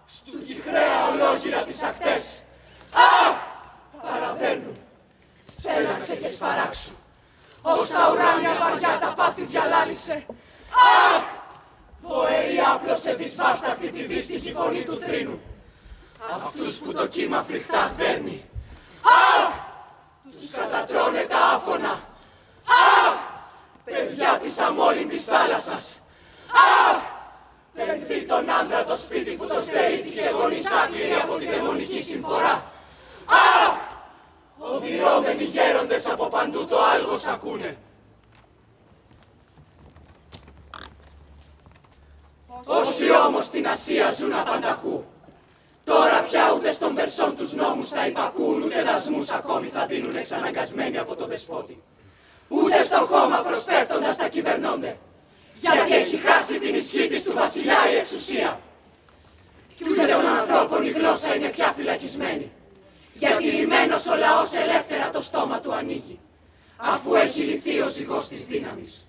Στου κυχραία ολόγυρα τις ακτές. Αχ! Παραβαίνουν. Στέναξε και σπαράξου. Ως τα ουράνια βαριά τα πάθη διαλάλησε. Αχ! Βοερή άπλωσε δυσβάσταχτη τη δύστιχη φωνή του θρήνου. Αυτούς που το κύμα φρικτά δέρνει. Αχ! Τους κατατρώνε τα άφωνα. Αχ! Παιδιά της αμόλυντης θάλασσας. Αχ! Πενθεί τον άντρα το σπίτι που το στερήθηκε γονείς άκληροι από τη δαιμονική συμφορά. Αχ! Οδυρώμενοι γέροντες από παντού το άλγος ακούνε. Όσοι όμως στην Ασία ζουν απανταχού, τώρα πια ούτε στον Περσών τους νόμους θα υπακούν, ούτε δασμούς ακόμη θα δίνουν εξαναγκασμένοι από το δεσπότη. Ούτε στο χώμα προσπέφτοντας θα κυβερνώνται, γιατί έχει χάσει την ισχύ της του βασιλιά η εξουσία. Κι ούτε των ανθρώπων η γλώσσα είναι πια φυλακισμένη, γιατί λυμένος ο λαός ελεύθερα το στόμα του ανοίγει, αφού έχει λυθεί ο ζυγός της δύναμης.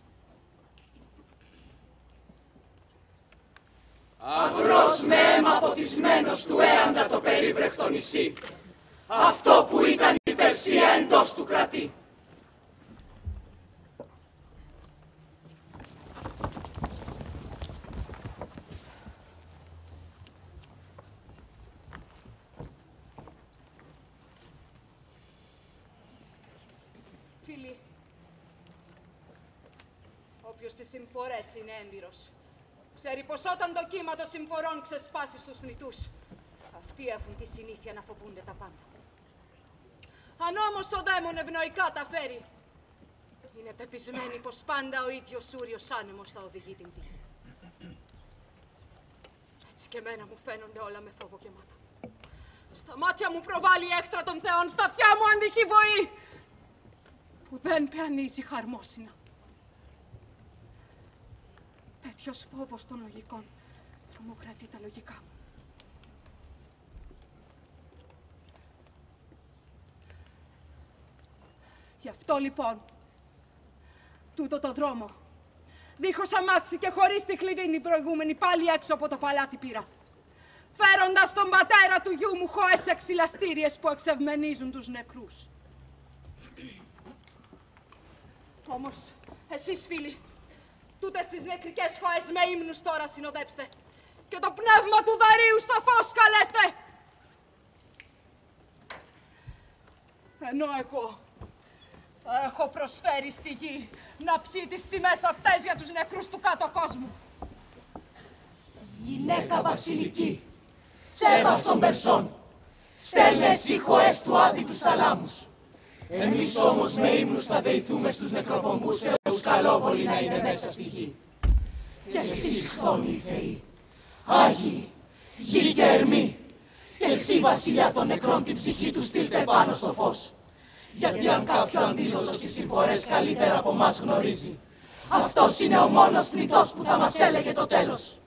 Αγρός με αίμα ποτισμένος του έαντα το περίβρεχτο νησί, αυτό που ήταν η Περσία εντός του κρατή. Φίλοι, όποιος τις συμφορές είναι έμπειρος, ξέρει πως όταν το κύμα των συμφορών ξεσπάσει στους θνητούς, αυτοί έχουν τη συνήθεια να φοβούνται τα πάντα. Αν όμως ο δαίμον ευνοϊκά τα φέρει, Είναι πεπισμένη πως πάντα ο ίδιος ούριος άνεμος θα οδηγεί την τύχη. Έτσι και εμένα μου φαίνονται όλα με φόβο γεμάτα. Στα μάτια μου προβάλλει η έχθρα των θεών, στα αυτιά μου αντυχεί βοή, που δεν παιανίζει χαρμόσυνα. Τέτοιος φόβος των λογικών τρομοκρατεί τα λογικά μου. Γι' αυτό λοιπόν, τούτο το δρόμο, δίχως αμάξι και χωρίς τη κλειδί την προηγούμενη πάλι έξω από το παλάτι πήρα, φέροντας τον πατέρα του γιού μου χώες εξυλαστήριες που εξευμενίζουν τους νεκρούς. Όμως, εσείς φίλοι, τούτες τις νεκρικές χώες με ύμνους τώρα συνοδέψτε και το πνεύμα του Δαρίου στο φως καλέστε. Ενώ εγώ έχω προσφέρει στη γη να πιει τις τιμές αυτές για τους νεκρούς του κάτω κόσμου. Γυναίκα βασιλική, σέβας των Περσών, στέλνες οι χωές του Άδη τους θαλάμους. Εμείς όμως με ύμνους θα δεηθούμε στους νεκροπομπούς θεούς καλόβολοι να είναι μέσα στη γη. Και εσείς χθόνοι θεοί, Άγιοι, γη και ερμή, και εσύ βασιλιά των νεκρών την ψυχή του στείλτε πάνω στο φως. Γιατί αν κάποιο αντίδοτο στις συμφορές καλύτερα από μας γνωρίζει, αυτός είναι ο μόνος θνητός που θα μας έλεγε το τέλος.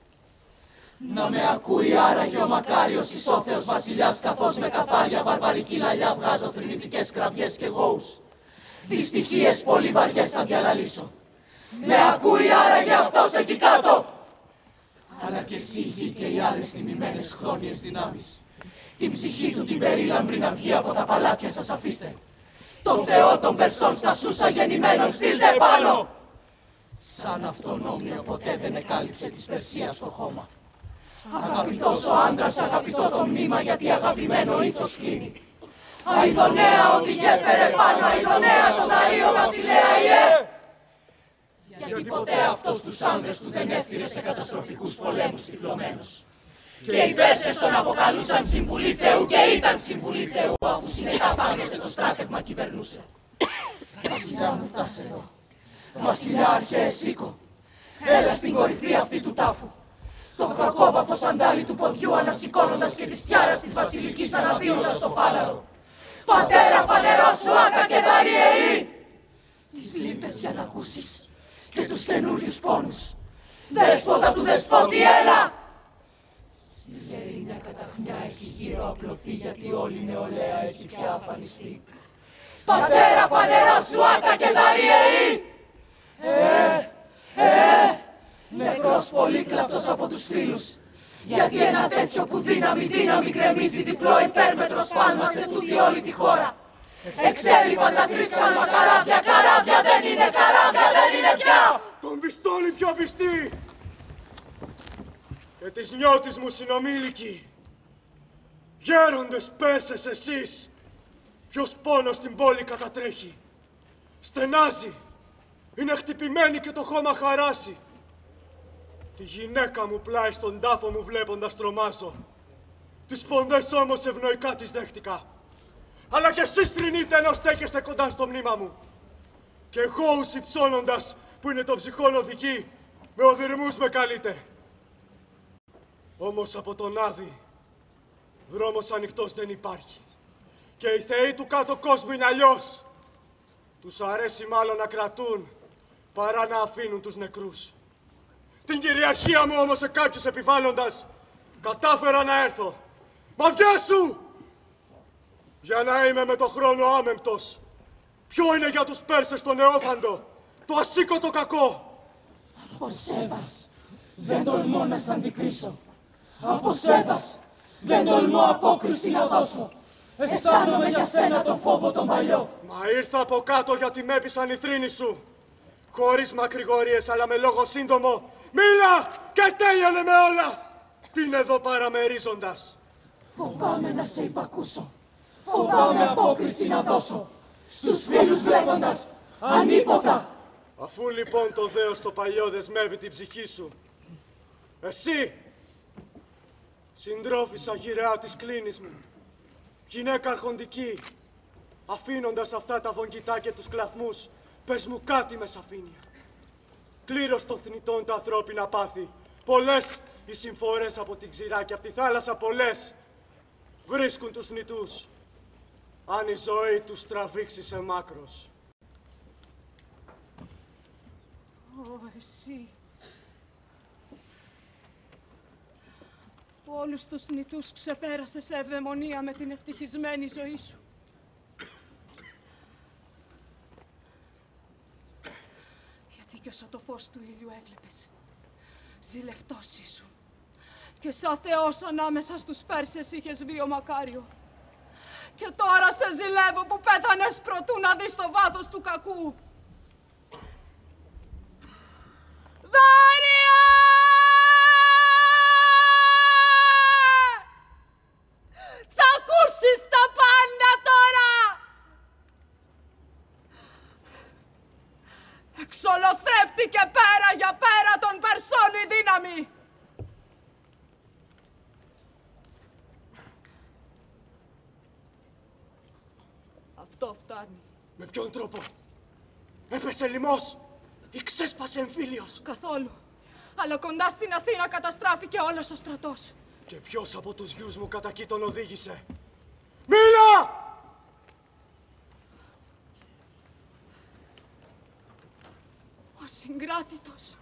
Να με ακούει άραγε ο μακάριος ισόθεος βασιλιάς, καθώς με καθάρια βαρβαρική λαλιά βγάζω θρηνητικές κραυγές και γόους. Δυστυχίες πολύ βαριές θα διαλαλήσω. Με ακούει άραγε αυτός εκεί κάτω. Αλλά και εσύ γη και οι άλλες τιμημένες χρόνιες δυνάμεις, την ψυχή του την περίλαμπρη να βγει από τα παλάτια σας αφήστε. Το Θεό των Περσών στα Σούσα γεννημένων στείλτε πάνω. Σαν αυτονόμια ποτέ δεν εκάλυψε της Περσίας το χώμα. Αγαπητός ο άντρας, αγαπητό το μνήμα, γιατί αγαπημένο ήθος κλείνει. Αηδονέα οδηγέ φέρε πάνω, αηδονέα το Δαρείο βασιλέα ιέ. Γιατί ποτέ αυτός τους άντρες του δεν έφυρε σε καταστροφικούς πολέμους τυφλωμένος. Και οι Πέρσες τον αποκαλούσαν Συμβουλή Θεού και ήταν Συμβουλή Θεού, αφού συνεχά πάντοτε το στράτευμα κυβερνούσε. Βασιλιά μου, φτάσε εδώ. Βασιλιά αρχαίε σήκω. Έλα στην κορυφή αυτή του τάφου. Το κροκόβαφο σαντάλι του ποδιού ανασηκώνοντας και της τιάρας της βασιλικής αναδύοντας το φάλαρο. Πατέρα φανερό σου άκα και Δαριεή! Τις λύπες για να ακούσεις και τους καινούριους πόνους. Δέσποτα του δεσπότη, έλα! Στη γερή μια καταχνιά έχει γύρω απλωθεί, γιατί όλη η νεολαία έχει πια αφανιστεί. Πατέρα φανερό σου άκα και Δαριεή! Νεκρός πολύκλαυτος από τους φίλους. Γιατί ένα τέτοιο που δύναμη γκρεμίζει διπλό υπέρμετρο σφάλμα σε τούτη όλη τη χώρα. Εξέλιπαν τα τρίσκαλμα καράβια δεν είναι πια! Τον πιστόλι πιο πιστή! Και της νιώτης μου συνομήλικοι. Γέροντες Πέρσες εσείς, ποιος πόνος στην πόλη κατατρέχει. Στενάζει, είναι χτυπημένη και το χώμα χαράσει. Τη γυναίκα μου πλάι στον τάφο μου βλέποντας τρομάζω. Τις πονδές όμως ευνοϊκά τις δέχτηκα. Αλλά κι εσείς τρινείτε ενώ στέκεστε κοντά στο μνήμα μου. Και εγώ ουσυψώνοντας που είναι των ψυχών οδηγή, με οδυρμούς με καλείτε. Όμως από τον Άδη, δρόμος ανοιχτός δεν υπάρχει. Και οι θεοί του κάτω κόσμου είναι αλλιώς. Τους αρέσει μάλλον να κρατούν, παρά να αφήνουν τους νεκρούς. Την κυριαρχία μου όμως σε κάποιους επιβάλλοντας, κατάφερα να έρθω. Μα βιάσου! Για να είμαι με το χρόνο άμεμπτος. Ποιο είναι για τους Πέρσες το νεόφαντο, το ασήκωτο κακό. Από Σέβας δεν τολμώ να σ' αντικρίσω. Από Σέβας δεν τολμώ απόκριση να δώσω. Αισθάνομαι για σένα το φόβο τον παλιό. Μα ήρθα από κάτω γιατί με έπεισαν οι θρήνοι σου. Χωρίς μακρηγορίες αλλά με λόγο σύντομο. Μίλα και τέλειωνε με όλα. Τι είναι εδώ παραμερίζοντας. Φοβάμαι να σε υπακούσω. Φοβάμαι απόκριση να δώσω. Στους φίλους βλέποντας ανίποτα. Αφού λοιπόν το δέος το παλιό δεσμεύει την ψυχή σου. Εσύ, συντρόφισσα γυραιά της κλίνης μου. Γυναίκα αρχοντική, αφήνοντας αυτά τα βογγητά και τους κλαθμούς, Πες μου κάτι με σαφήνεια. Κλήρως των θνητών τα ανθρώπινα πάθη. Πολλές οι συμφορές από την ξηρά και από τη θάλασσα πολλές βρίσκουν τους θνητούς. Αν η ζωή τους τραβήξει σε μάκρος. Εσύ. Όλους τους θνητούς ξεπέρασες σε ευδαιμονία με την ευτυχισμένη ζωή σου. Γιατί και σαν το φως του ήλιου έβλεπες. Ζηλευτός ήσουν. Και σαν Θεός ανάμεσα στους Πέρσες είχες βίο μακάριο. Και τώρα σε ζηλεύω που πέθανες προτού να δεις το βάθος του κακού. Δάρια! Θα ακούσεις τα πάντα τώρα! Εξολοθρεύτηκε πέρα για πέρα των Περσών η δύναμη! Αυτό φτάνει. Με ποιον τρόπο? Έπεσε λοιμός ή ξέσπασε εμφύλιος? Καθόλου. Αλλά κοντά στην Αθήνα καταστράφηκε όλος ο στρατός. Και ποιος από τους γιους μου κατά εκεί τον οδήγησε? Μίλα! Ο ασυγκράτητος.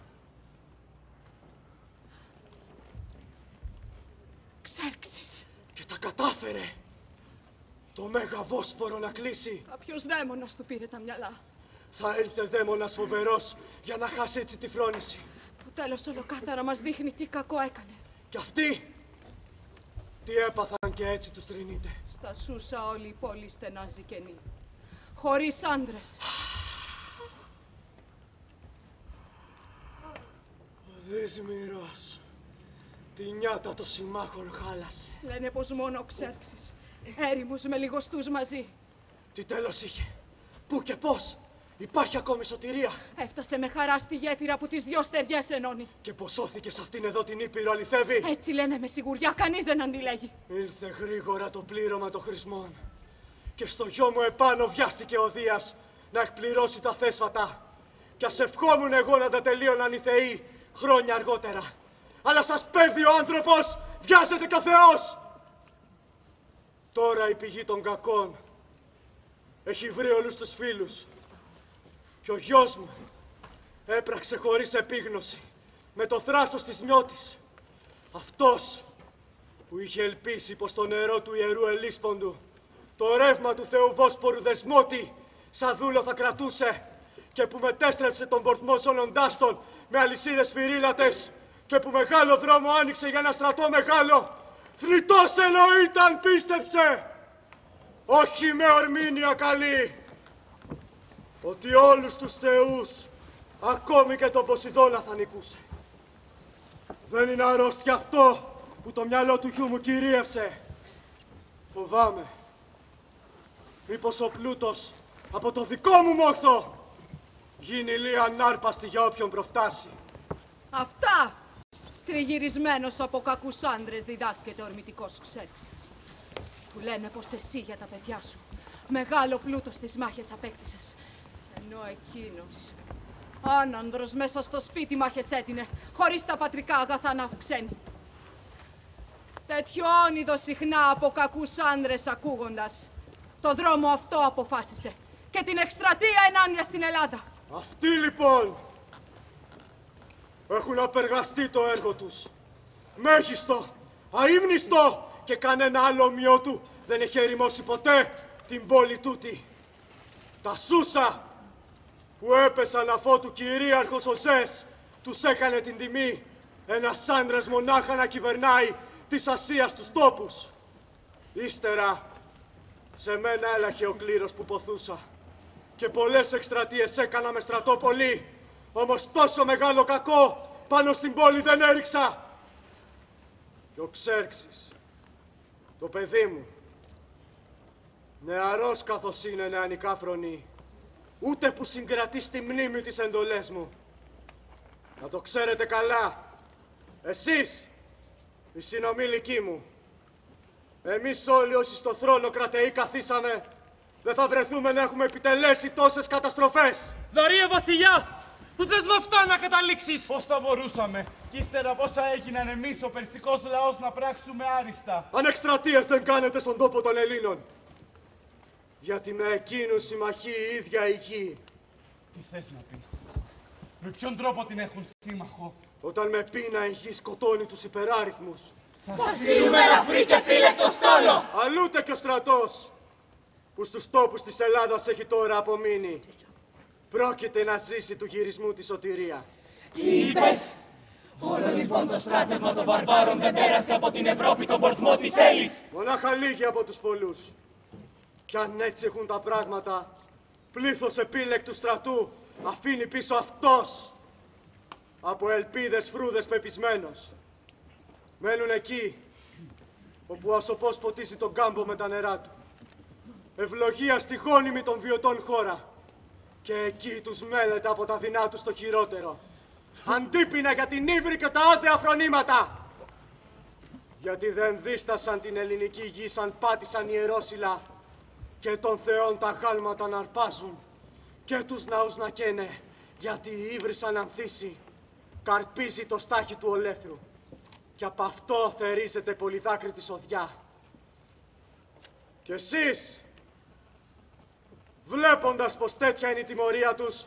Ξέρξης. Και τα κατάφερε. Το Μέγα Βόσπορο να κλείσει. Κάποιος δαίμονας του πήρε τα μυαλά. Θα έλθε δαίμονας φοβερός για να χάσει έτσι τη φρόνηση. Το τέλος ολοκάθαρα μας δείχνει τι κακό έκανε. Κι αυτοί τι έπαθαν και έτσι τους τρινείτε? Στα Σούσα όλη η πόλη στενάζει κενή. Χωρίς άντρες. Ο Δυσμυρός τη νιάτα των συμμάχων χάλασε. Λένε πως μόνο ο Ξέρξης, έρημος με λιγοστούς μαζί. Τι τέλος είχε? Πού και πώς? Υπάρχει ακόμη σωτηρία? Έφτασε με χαρά στη γέφυρα που τις δυο στεριές ενώνει. Και πως σώθηκε σε αυτήν εδώ την Ήπειρο αληθεύει? Έτσι λένε με σιγουριά, κανείς δεν αντιλέγει. Ήλθε γρήγορα το πλήρωμα των χρησμών. Και στο γιο μου επάνω βιάστηκε ο Δίας να εκπληρώσει τα θέσφατα. Κι ας ευχόμουν εγώ να τα τελείωναν οι θεοί χρόνια αργότερα. Αλλά σας πέφτει ο άνθρωπος, βιάζεται κι ο Θεός. Τώρα η πηγή των κακών έχει βρει όλους τους φίλους. Και ο γιος μου έπραξε χωρίς επίγνωση, με το θράσος της νιώτης. Αυτός που είχε ελπίσει πως το νερό του Ιερού Ελίσποντου, το ρεύμα του Θεού Βόσπορου Δεσμότη, σαν δούλο θα κρατούσε, και που μετέστρεψε τον πορθμό σώνοντάς τον με αλυσίδες φυρίλατες, και που μεγάλο δρόμο άνοιξε για ένα στρατό μεγάλο. Θνητός εννοείται αν πίστεψε, όχι με ορμήνια καλή, ότι όλους τους θεούς, ακόμη και τον Ποσειδώνα θα νικούσε. Δεν είναι αρρώστια αυτό που το μυαλό του γιού μου κυρίευσε. Φοβάμαι. Μήπως ο πλούτος από το δικό μου μόχθο γίνει λίγα ανάρπαστη για όποιον προφτάσει. Αυτά, τριγυρισμένος από κακούς άντρες, διδάσκεται ο ορμητικός Ξέρξης. Του λένε πως εσύ για τα παιδιά σου μεγάλο πλούτο στις μάχες απέκτησες. Ενώ εκείνος, άνανδρος, μέσα στο σπίτι μάχες έτεινε, χωρίς τα πατρικά αγαθά να αυξαίνει. Τέτοιο όνειδο συχνά από κακούς άντρες ακούγοντας, το δρόμο αυτό αποφάσισε και την εκστρατεία ενάντια στην Ελλάδα. Αυτοί λοιπόν έχουν απεργαστεί το έργο τους. Μέγιστο, αείμνηστο, και κανένα άλλο ομοιό του δεν έχει ερημώσει ποτέ την πόλη τούτη. Τα Σούσα που έπεσαν αφότου κυρίαρχος ο Ζεύς τους έκανε την τιμή ένας άντρας μονάχα να κυβερνάει της Ασίας τους τόπους. Ύστερα σε μένα έλαχε ο κλήρος που ποθούσα και πολλές εκστρατείες έκανα με στρατό πολύ, όμως τόσο μεγάλο κακό πάνω στην πόλη δεν έριξα. Και ο Ξέρξης, το παιδί μου, νεαρός καθώς είναι νεανικά φρονεί, ούτε που συγκρατεί στη μνήμη τις εντολές μου. Να το ξέρετε καλά, εσείς, οι συνομήλικοί μου, εμείς όλοι όσοι στο θρόνο κρατεοί καθίσαμε, δεν θα βρεθούμε να έχουμε επιτελέσει τόσες καταστροφές. Δαρία βασιλιά, που θες με αυτά να καταλήξεις? Πώς θα μπορούσαμε, κι ύστερα πόσα έγιναν εμείς ο περσικός λαός να πράξουμε άριστα? Αν εκστρατείες δεν κάνετε στον τόπο των Ελλήνων. Γιατί με εκείνους συμμαχεί η ίδια η γη. Τι θες να πεις? Με ποιον τρόπο την έχουν σύμμαχο? Όταν με πείνα η γη σκοτώνει τους υπεράριθμους. Θα στείλουμε ελαφρύ και πύλεκτο στόλο. Αλλούτε και ο στρατός, που στους τόπους της Ελλάδας έχει τώρα απομείνει. Πρόκειται να ζήσει του γυρισμού τη σωτηρία. Τι είπες? Όλο λοιπόν το στράτευμα των βαρβάρων δεν πέρασε από την Ευρώπη τον πορθμό της Έλλης. Μονάχα λίγοι από τους πολλούς. Κι αν έτσι έχουν τα πράγματα, πλήθος επίλεκτου στρατού αφήνει πίσω αυτός. Από ελπίδες φρούδες πεπισμένος. Μένουν εκεί, όπου ο ασωπός ποτίσει τον κάμπο με τα νερά του. Ευλογία στη γόνιμη των βιωτών χώρα. Και εκεί τους μέλεται από τα δεινά τους το χειρότερο. Αντίπεινα για την ύβρη και τα άθεα φρονήματα. Γιατί δεν δίστασαν την ελληνική γη σαν πάτησαν ιερόσυλα και των θεών τα γάλματα να αρπάζουν και τους ναούς να καίνε, γιατί η ύβρη σαν ανθίσει καρπίζει το στάχι του ολέθρου και απ' αυτό θερίζεται πολυδάκρυτη σοδιά. Και εσείς, βλέποντας πως τέτοια είναι η τιμωρία τους,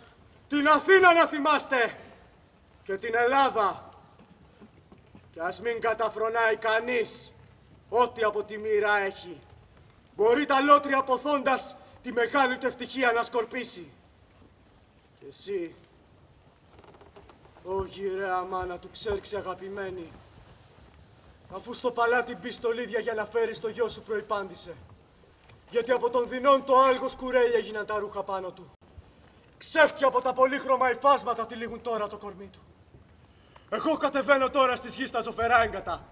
την Αθήνα να θυμάστε και την Ελλάδα. Και ας μην καταφρονάει κανείς ό,τι από τη μοίρα έχει. Μπορεί τα λότρια αποθώντας τη μεγάλη του ευτυχία να σκορπίσει. Και εσύ, ω γυραιά μάνα του Ξέρξη αγαπημένη, αφού στο παλάτι μπει στολίδια για να φέρεις το γιο σου προϋπάντησε. Γιατί από τον δεινόν το άλγος κουρέλι έγιναν τα ρούχα πάνω του. Ξέφτια από τα πολύχρωμα υφάσματα τυλίγουν τώρα το κορμί του. Εγώ κατεβαίνω τώρα στις γης τα ζωφερά έγκατα.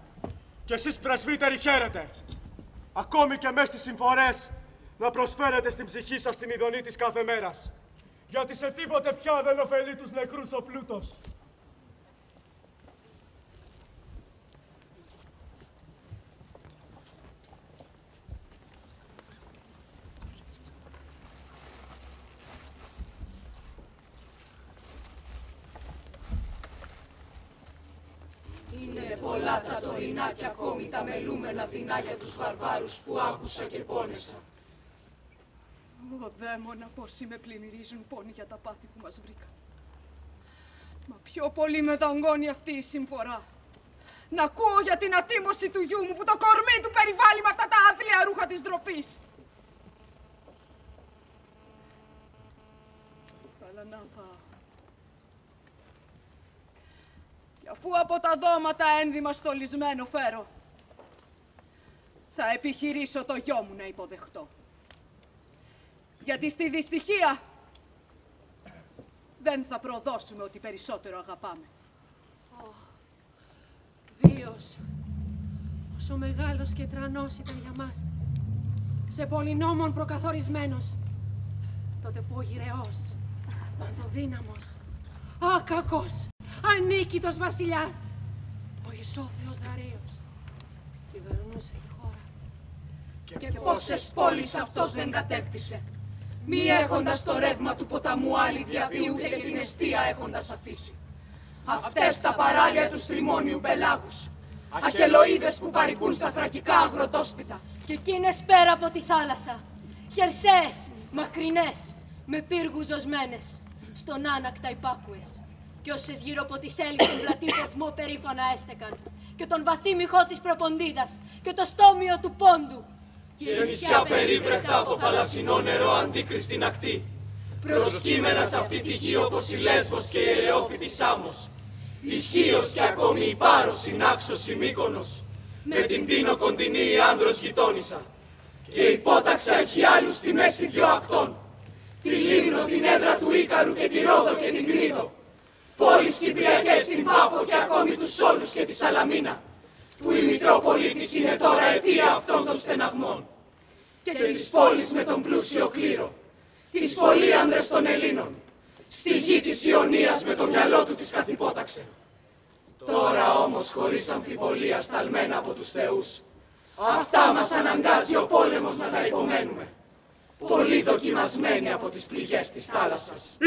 Και εσείς πρεσβύτεροι χαίρετε. Ακόμη και μες στις συμφορές να προσφέρετε στην ψυχή σας την ειδονή της κάθε μέρας. Γιατί σε τίποτε πια δεν ωφελεί τους νεκρούς ο πλούτος. Είναι πολλά τα τωρινά και ακόμη τα μελούμενα δεινά για τους βαρβάρους που άκουσα και πόνεσα. Ω δαίμονα, πόσοι με πλημμυρίζουν πόνοι για τα πάθη που μας βρήκαν. Μα πιο πολύ με δαγκώνει αυτή η συμφορά. Να ακούω για την ατίμωση του γιού μου που το κορμί του περιβάλλει με αυτά τα άθλια ρούχα της ντροπής. Καλά να πάω. Και αφού από τα δώματα ένδυμα στολισμένο φέρω, θα επιχειρήσω το γιο μου να υποδεχτώ. Γιατί στη δυστυχία δεν θα προδώσουμε ό,τι περισσότερο αγαπάμε. Βίος, όσο μεγάλος και τρανός ήταν για μας, σε πολυνόμων προκαθορισμένος, τότε που ο γυρεός, παντοδύναμος, άκακος, ανίκητος βασιλιάς, ο ισόθεος Δαρείος, κυβερνούσε τη χώρα. Και πόσες πόλεις αυτός δεν κατέκτησε, μη έχοντας το ρεύμα του ποταμού άλλη διαβίου και την εστία έχοντας αφήσει. Αυτές τα παράλια του στριμώνιου πελάγους, αχελοίδες που παρικούν στα θρακικά αγροτόσπιτα. Και εκείνες πέρα από τη θάλασσα, χερσαίες, μακρινές, με πύργους ζωσμένες, στον άνακτα υπάκουες. Κι όσες γύρω από τη σέλη στον πλατή πορθμό περήφανα έστεκαν, και τον βαθύ μυχό της προποντίδας, και το στόμιο του πόντου. Και νησιά περίβρεχτα από θαλασσινό νερό αντίκριστην ακτή. Προσκύμενα σ' αυτή τη γη όπως η Λέσβος και η ελαιόφυτη Σάμος. Η Χίος και ακόμη η Πάρος, η Νάξος, η Μύκονος. Με την Τίνο κοντινή η Άνδρος γειτόνισσα. Και υπόταξα έχει άλλους στη μέση δυο ακτών. Τη Λίμνο, την έδρα του Ίκαρου και τη Ρόδο και την Κνίδο. Πόλεις κυπριακές στην Πάφο και ακόμη τους Όλους και τη Σαλαμίνα. Που η Μητρόπολη της είναι τώρα αιτία αυτών των στεναγμών. Και της πόλης με τον πλούσιο κλήρο. Τις πολύανδρες των Ελλήνων. Στη γη της Ιωνίας με το μυαλό του της καθυπόταξε. Τώρα όμως χωρίς αμφιβολία σταλμένα από τους θεούς. Αυτά μας αναγκάζει ο πόλεμος να τα υπομένουμε. πολύ δοκιμασμένοι από τις πληγές της θάλασσας.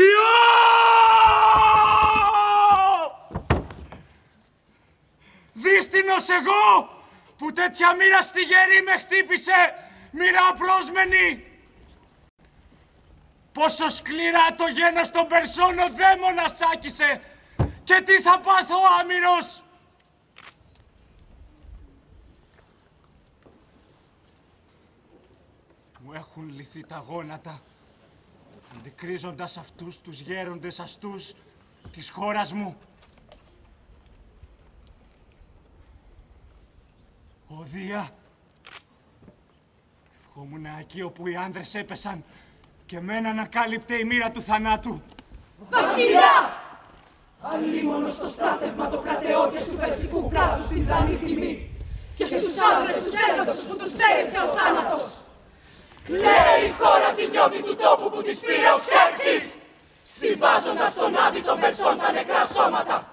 Δίστηνος εγώ, που τέτοια μοίρα στη γερή με χτύπησε, μοίρα απρόσμενη. Πόσο σκληρά το γένος των Περσών ο δαίμονας τσάκισε, και τι θα πάθω ο άμυρος. Μου έχουν λυθεί τα γόνατα, αντικρίζοντας αυτούς τους γέροντες αστούς της χώρας μου. Οδεία, ευχόμουν εκεί όπου οι άνδρες έπεσαν και μένα ανακάλυπτε η μοίρα του θανάτου. Βασιλιά! Αλλήμωνο στο στράτευμα το κρατεώκες του περσικού κράτους την δανή τιμή και στους άνδρες τους ένδοξους που τους στέρισε ο θάνατος. Κλαίει η χώρα τη νιώτη του τόπου που της πήρε ο Ξέρξης, στιβάζοντας τον άδη των Περσών τα νεκρά σώματα,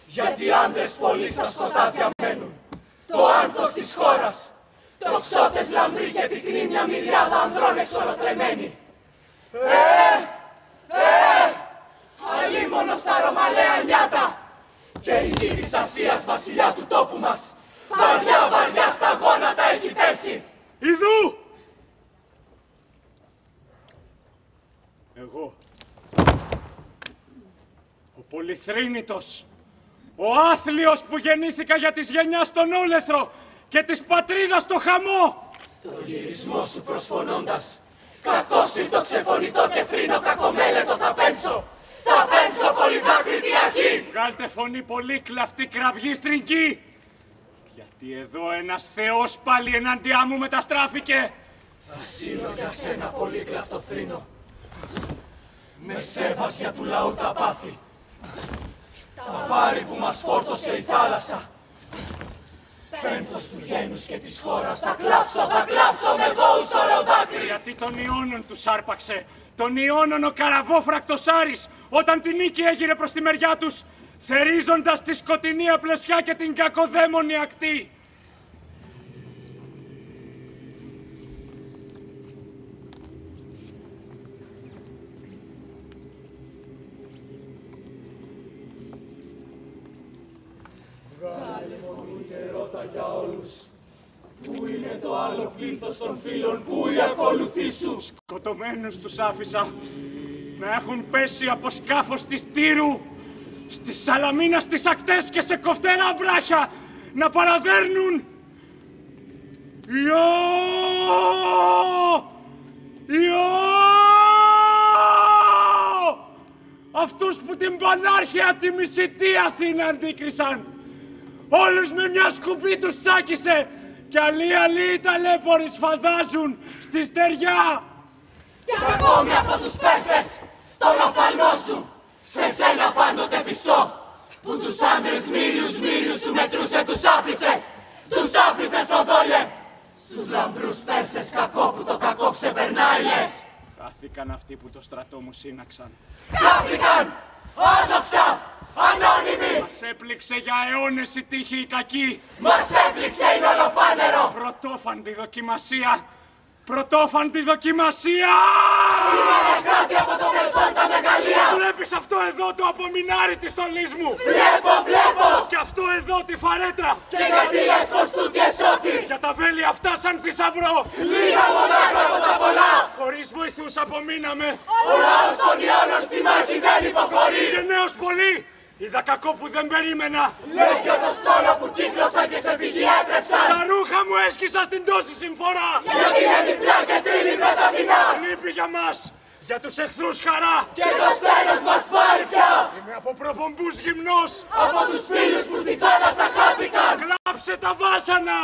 γιατί άνδρες πολλοί στα σκοτάδια μένουν. Το άνθος της χώρας, τοξότες λαμπροί και πυκνή μια μυριάδα ανδρών εξολοθρεμένοι. Αλίμονος τα ρωμαλαία νιάτα και η γη της Ασίας, βασιλιά του τόπου μας, βαριά βαριά στα γόνατα έχει πέσει. Ιδού! Εγώ, ο Πολυθρήνητος, ο άθλιος που γεννήθηκα για της γενιάς τον όλεθρο και της πατρίδας το χαμό. Το γυρισμό σου προσφωνώντας, κακός ήρθο ξεφωνητό και θρήνο κακομέλετο θα πέμψω. Θα πέμψω πολυδάκρυτη αρχή. Βγάλτε φωνή πολύ κλαφτή κραυγή στριγγή, γιατί εδώ ένας θεός πάλι ενάντια μου μεταστράφηκε. Θα σύρω για σένα πολύ κλαφτό θρήνο, με σέβας για του λαού τα πάθη, τα βάρη που μας φόρτωσε η θάλασσα. Πένθος του γένους και της χώρας θα κλάψω με βόους ολοδάκρυ. Γιατί τον Ιώνων τους άρπαξε, τον Ιώνων ο καραβόφρακτος Άρης, όταν την νίκη έγειρε προς τη μεριά τους, θερίζοντας τη σκοτεινή απλωσιά και την κακοδαίμονη ακτή. Βγάλε φωνή και ρώτα για όλους. Πού είναι το άλλο πλήθος των φίλων που οι ακολουθοί σου? Σκοτωμένους τους άφησα να έχουν πέσει από σκάφος της Τύρου, στις Σαλαμίνα, στις ακτές και σε κοφτερά βράχια να παραδέρνουν. Αυτούς που την πανάρχαια τη μισητή Αθήνα αντίκρισαν. Όλους με μια σκουπί τους τσάκισε κι αλλοί οι ταλέποροι σφαδάζουν στη στεριά. Κι ακόμη από τους Πέρσες, τον οφθαλμό σου, σε σένα πάντοτε πιστό, που τους άντρες μύριους σου μετρούσε, τους άφησες οδόλιε. Στους λαμπρούς Πέρσες κακό που το κακό ξεπερνάει λες. Χάθηκαν αυτοί που το στρατό μου σύναξαν. Χάθηκαν, άδοξα, ανώνυμοι. Μας έπληξε για αιώνες η τύχη η κακή. Μας έπληξε είναι ολοφάνερο. Πρωτόφαντη δοκιμασία. Πρωτόφαντη δοκιμασία! Είναι νεκράτη από το Περσόν τα μεγαλεία! Βλέπεις αυτό εδώ το απομεινάρι της στολής μου! Βλέπω! Και αυτό εδώ τη φαρέτρα! Και γιατί λες πως τούτη εσώθη! Για τα βέλη αυτά σαν θησαυρό! Λίγα μονάχα από τα πολλά! Χωρίς βοηθούς απομείναμε! Ο λαός των Ιώνων στη μάχη δεν υποχωρεί! Και νέος πολύ! Είδα κακό που δεν περίμενα! Λες για το στόλο που κύκλωσαν και σε φυγή έτρεψαν! Τα ρούχα μου έσκυσα στην τόση συμφορά! Γιατί είναι διπλά και τρίλιπτα τα δεινά! Λύπη για μας! Για τους εχθρούς χαρά! Και το σφαίρος μας πάρει πια! Είμαι από προπομπούς γυμνός! Από τους φίλους που στη θάλασσα χάθηκαν! Κλάψε τα βάσανα!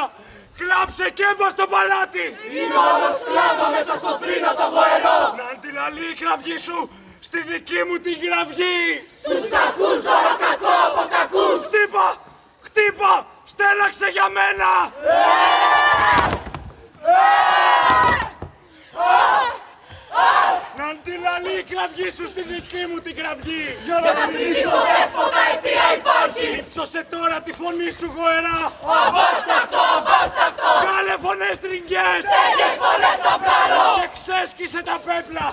Κλάψε και έμπα στο παλάτι! Είναι όλος κλάμα μέσα στο θρήνο το γοερό! Να αντιλαλεί η κραυγή σου στη δική μου την κραυγή! Στους κακούς δώρο κακό από κακούς! Χτύπα! Χτύπα! Στέλαξε για μένα! Να αντιλαλεί η κραυγή σου στη δική μου την κραυγή! Για να θυμίσω δέσποτα αιτία υπάρχει! Υψώσε τώρα τη φωνή σου γοερά! Αβάσταχτο, αβάσταχτο! Βγάλε φωνές τριγκές! Τέτοιες φωνές στο πλάνο! Και ξέσκισε τα πέπλα!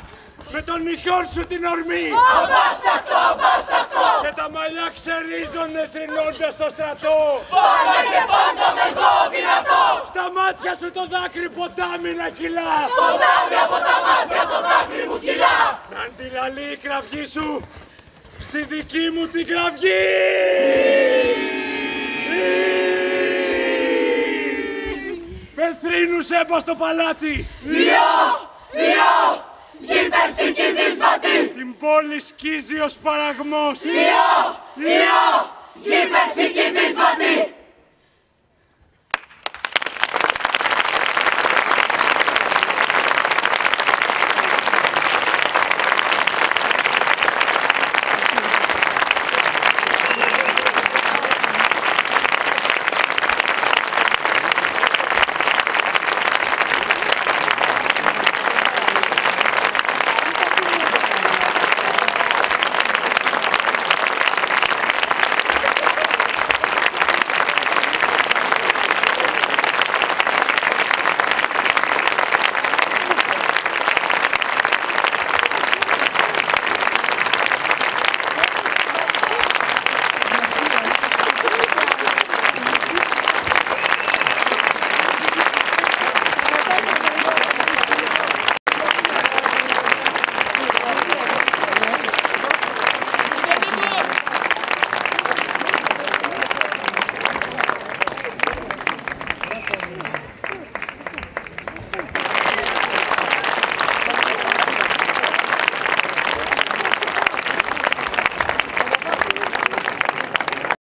Με τον νυχιόν σου την ορμή! Αβάστακτο, αβάστακτο! Και τα μαλλιά ξερίζονται θρηνώντας στο στρατό! Πάντα και πάντα με εγώ δυνατό! Στα μάτια σου το δάκρυ ποτάμι να κυλά! Ποτάμι από τα μάτια το δάκρυ μου κυλά! Να αντιλαλεί η κραυγή σου στη δική μου την κραυγή! Με θρήνους έμπα στο παλάτι! Ιω! Ιω! Γη περσική δύσβατη! Την πόλη σκίζει ο σπαραγμός! Ιω! Ιω! Γη περσική δύσβατη!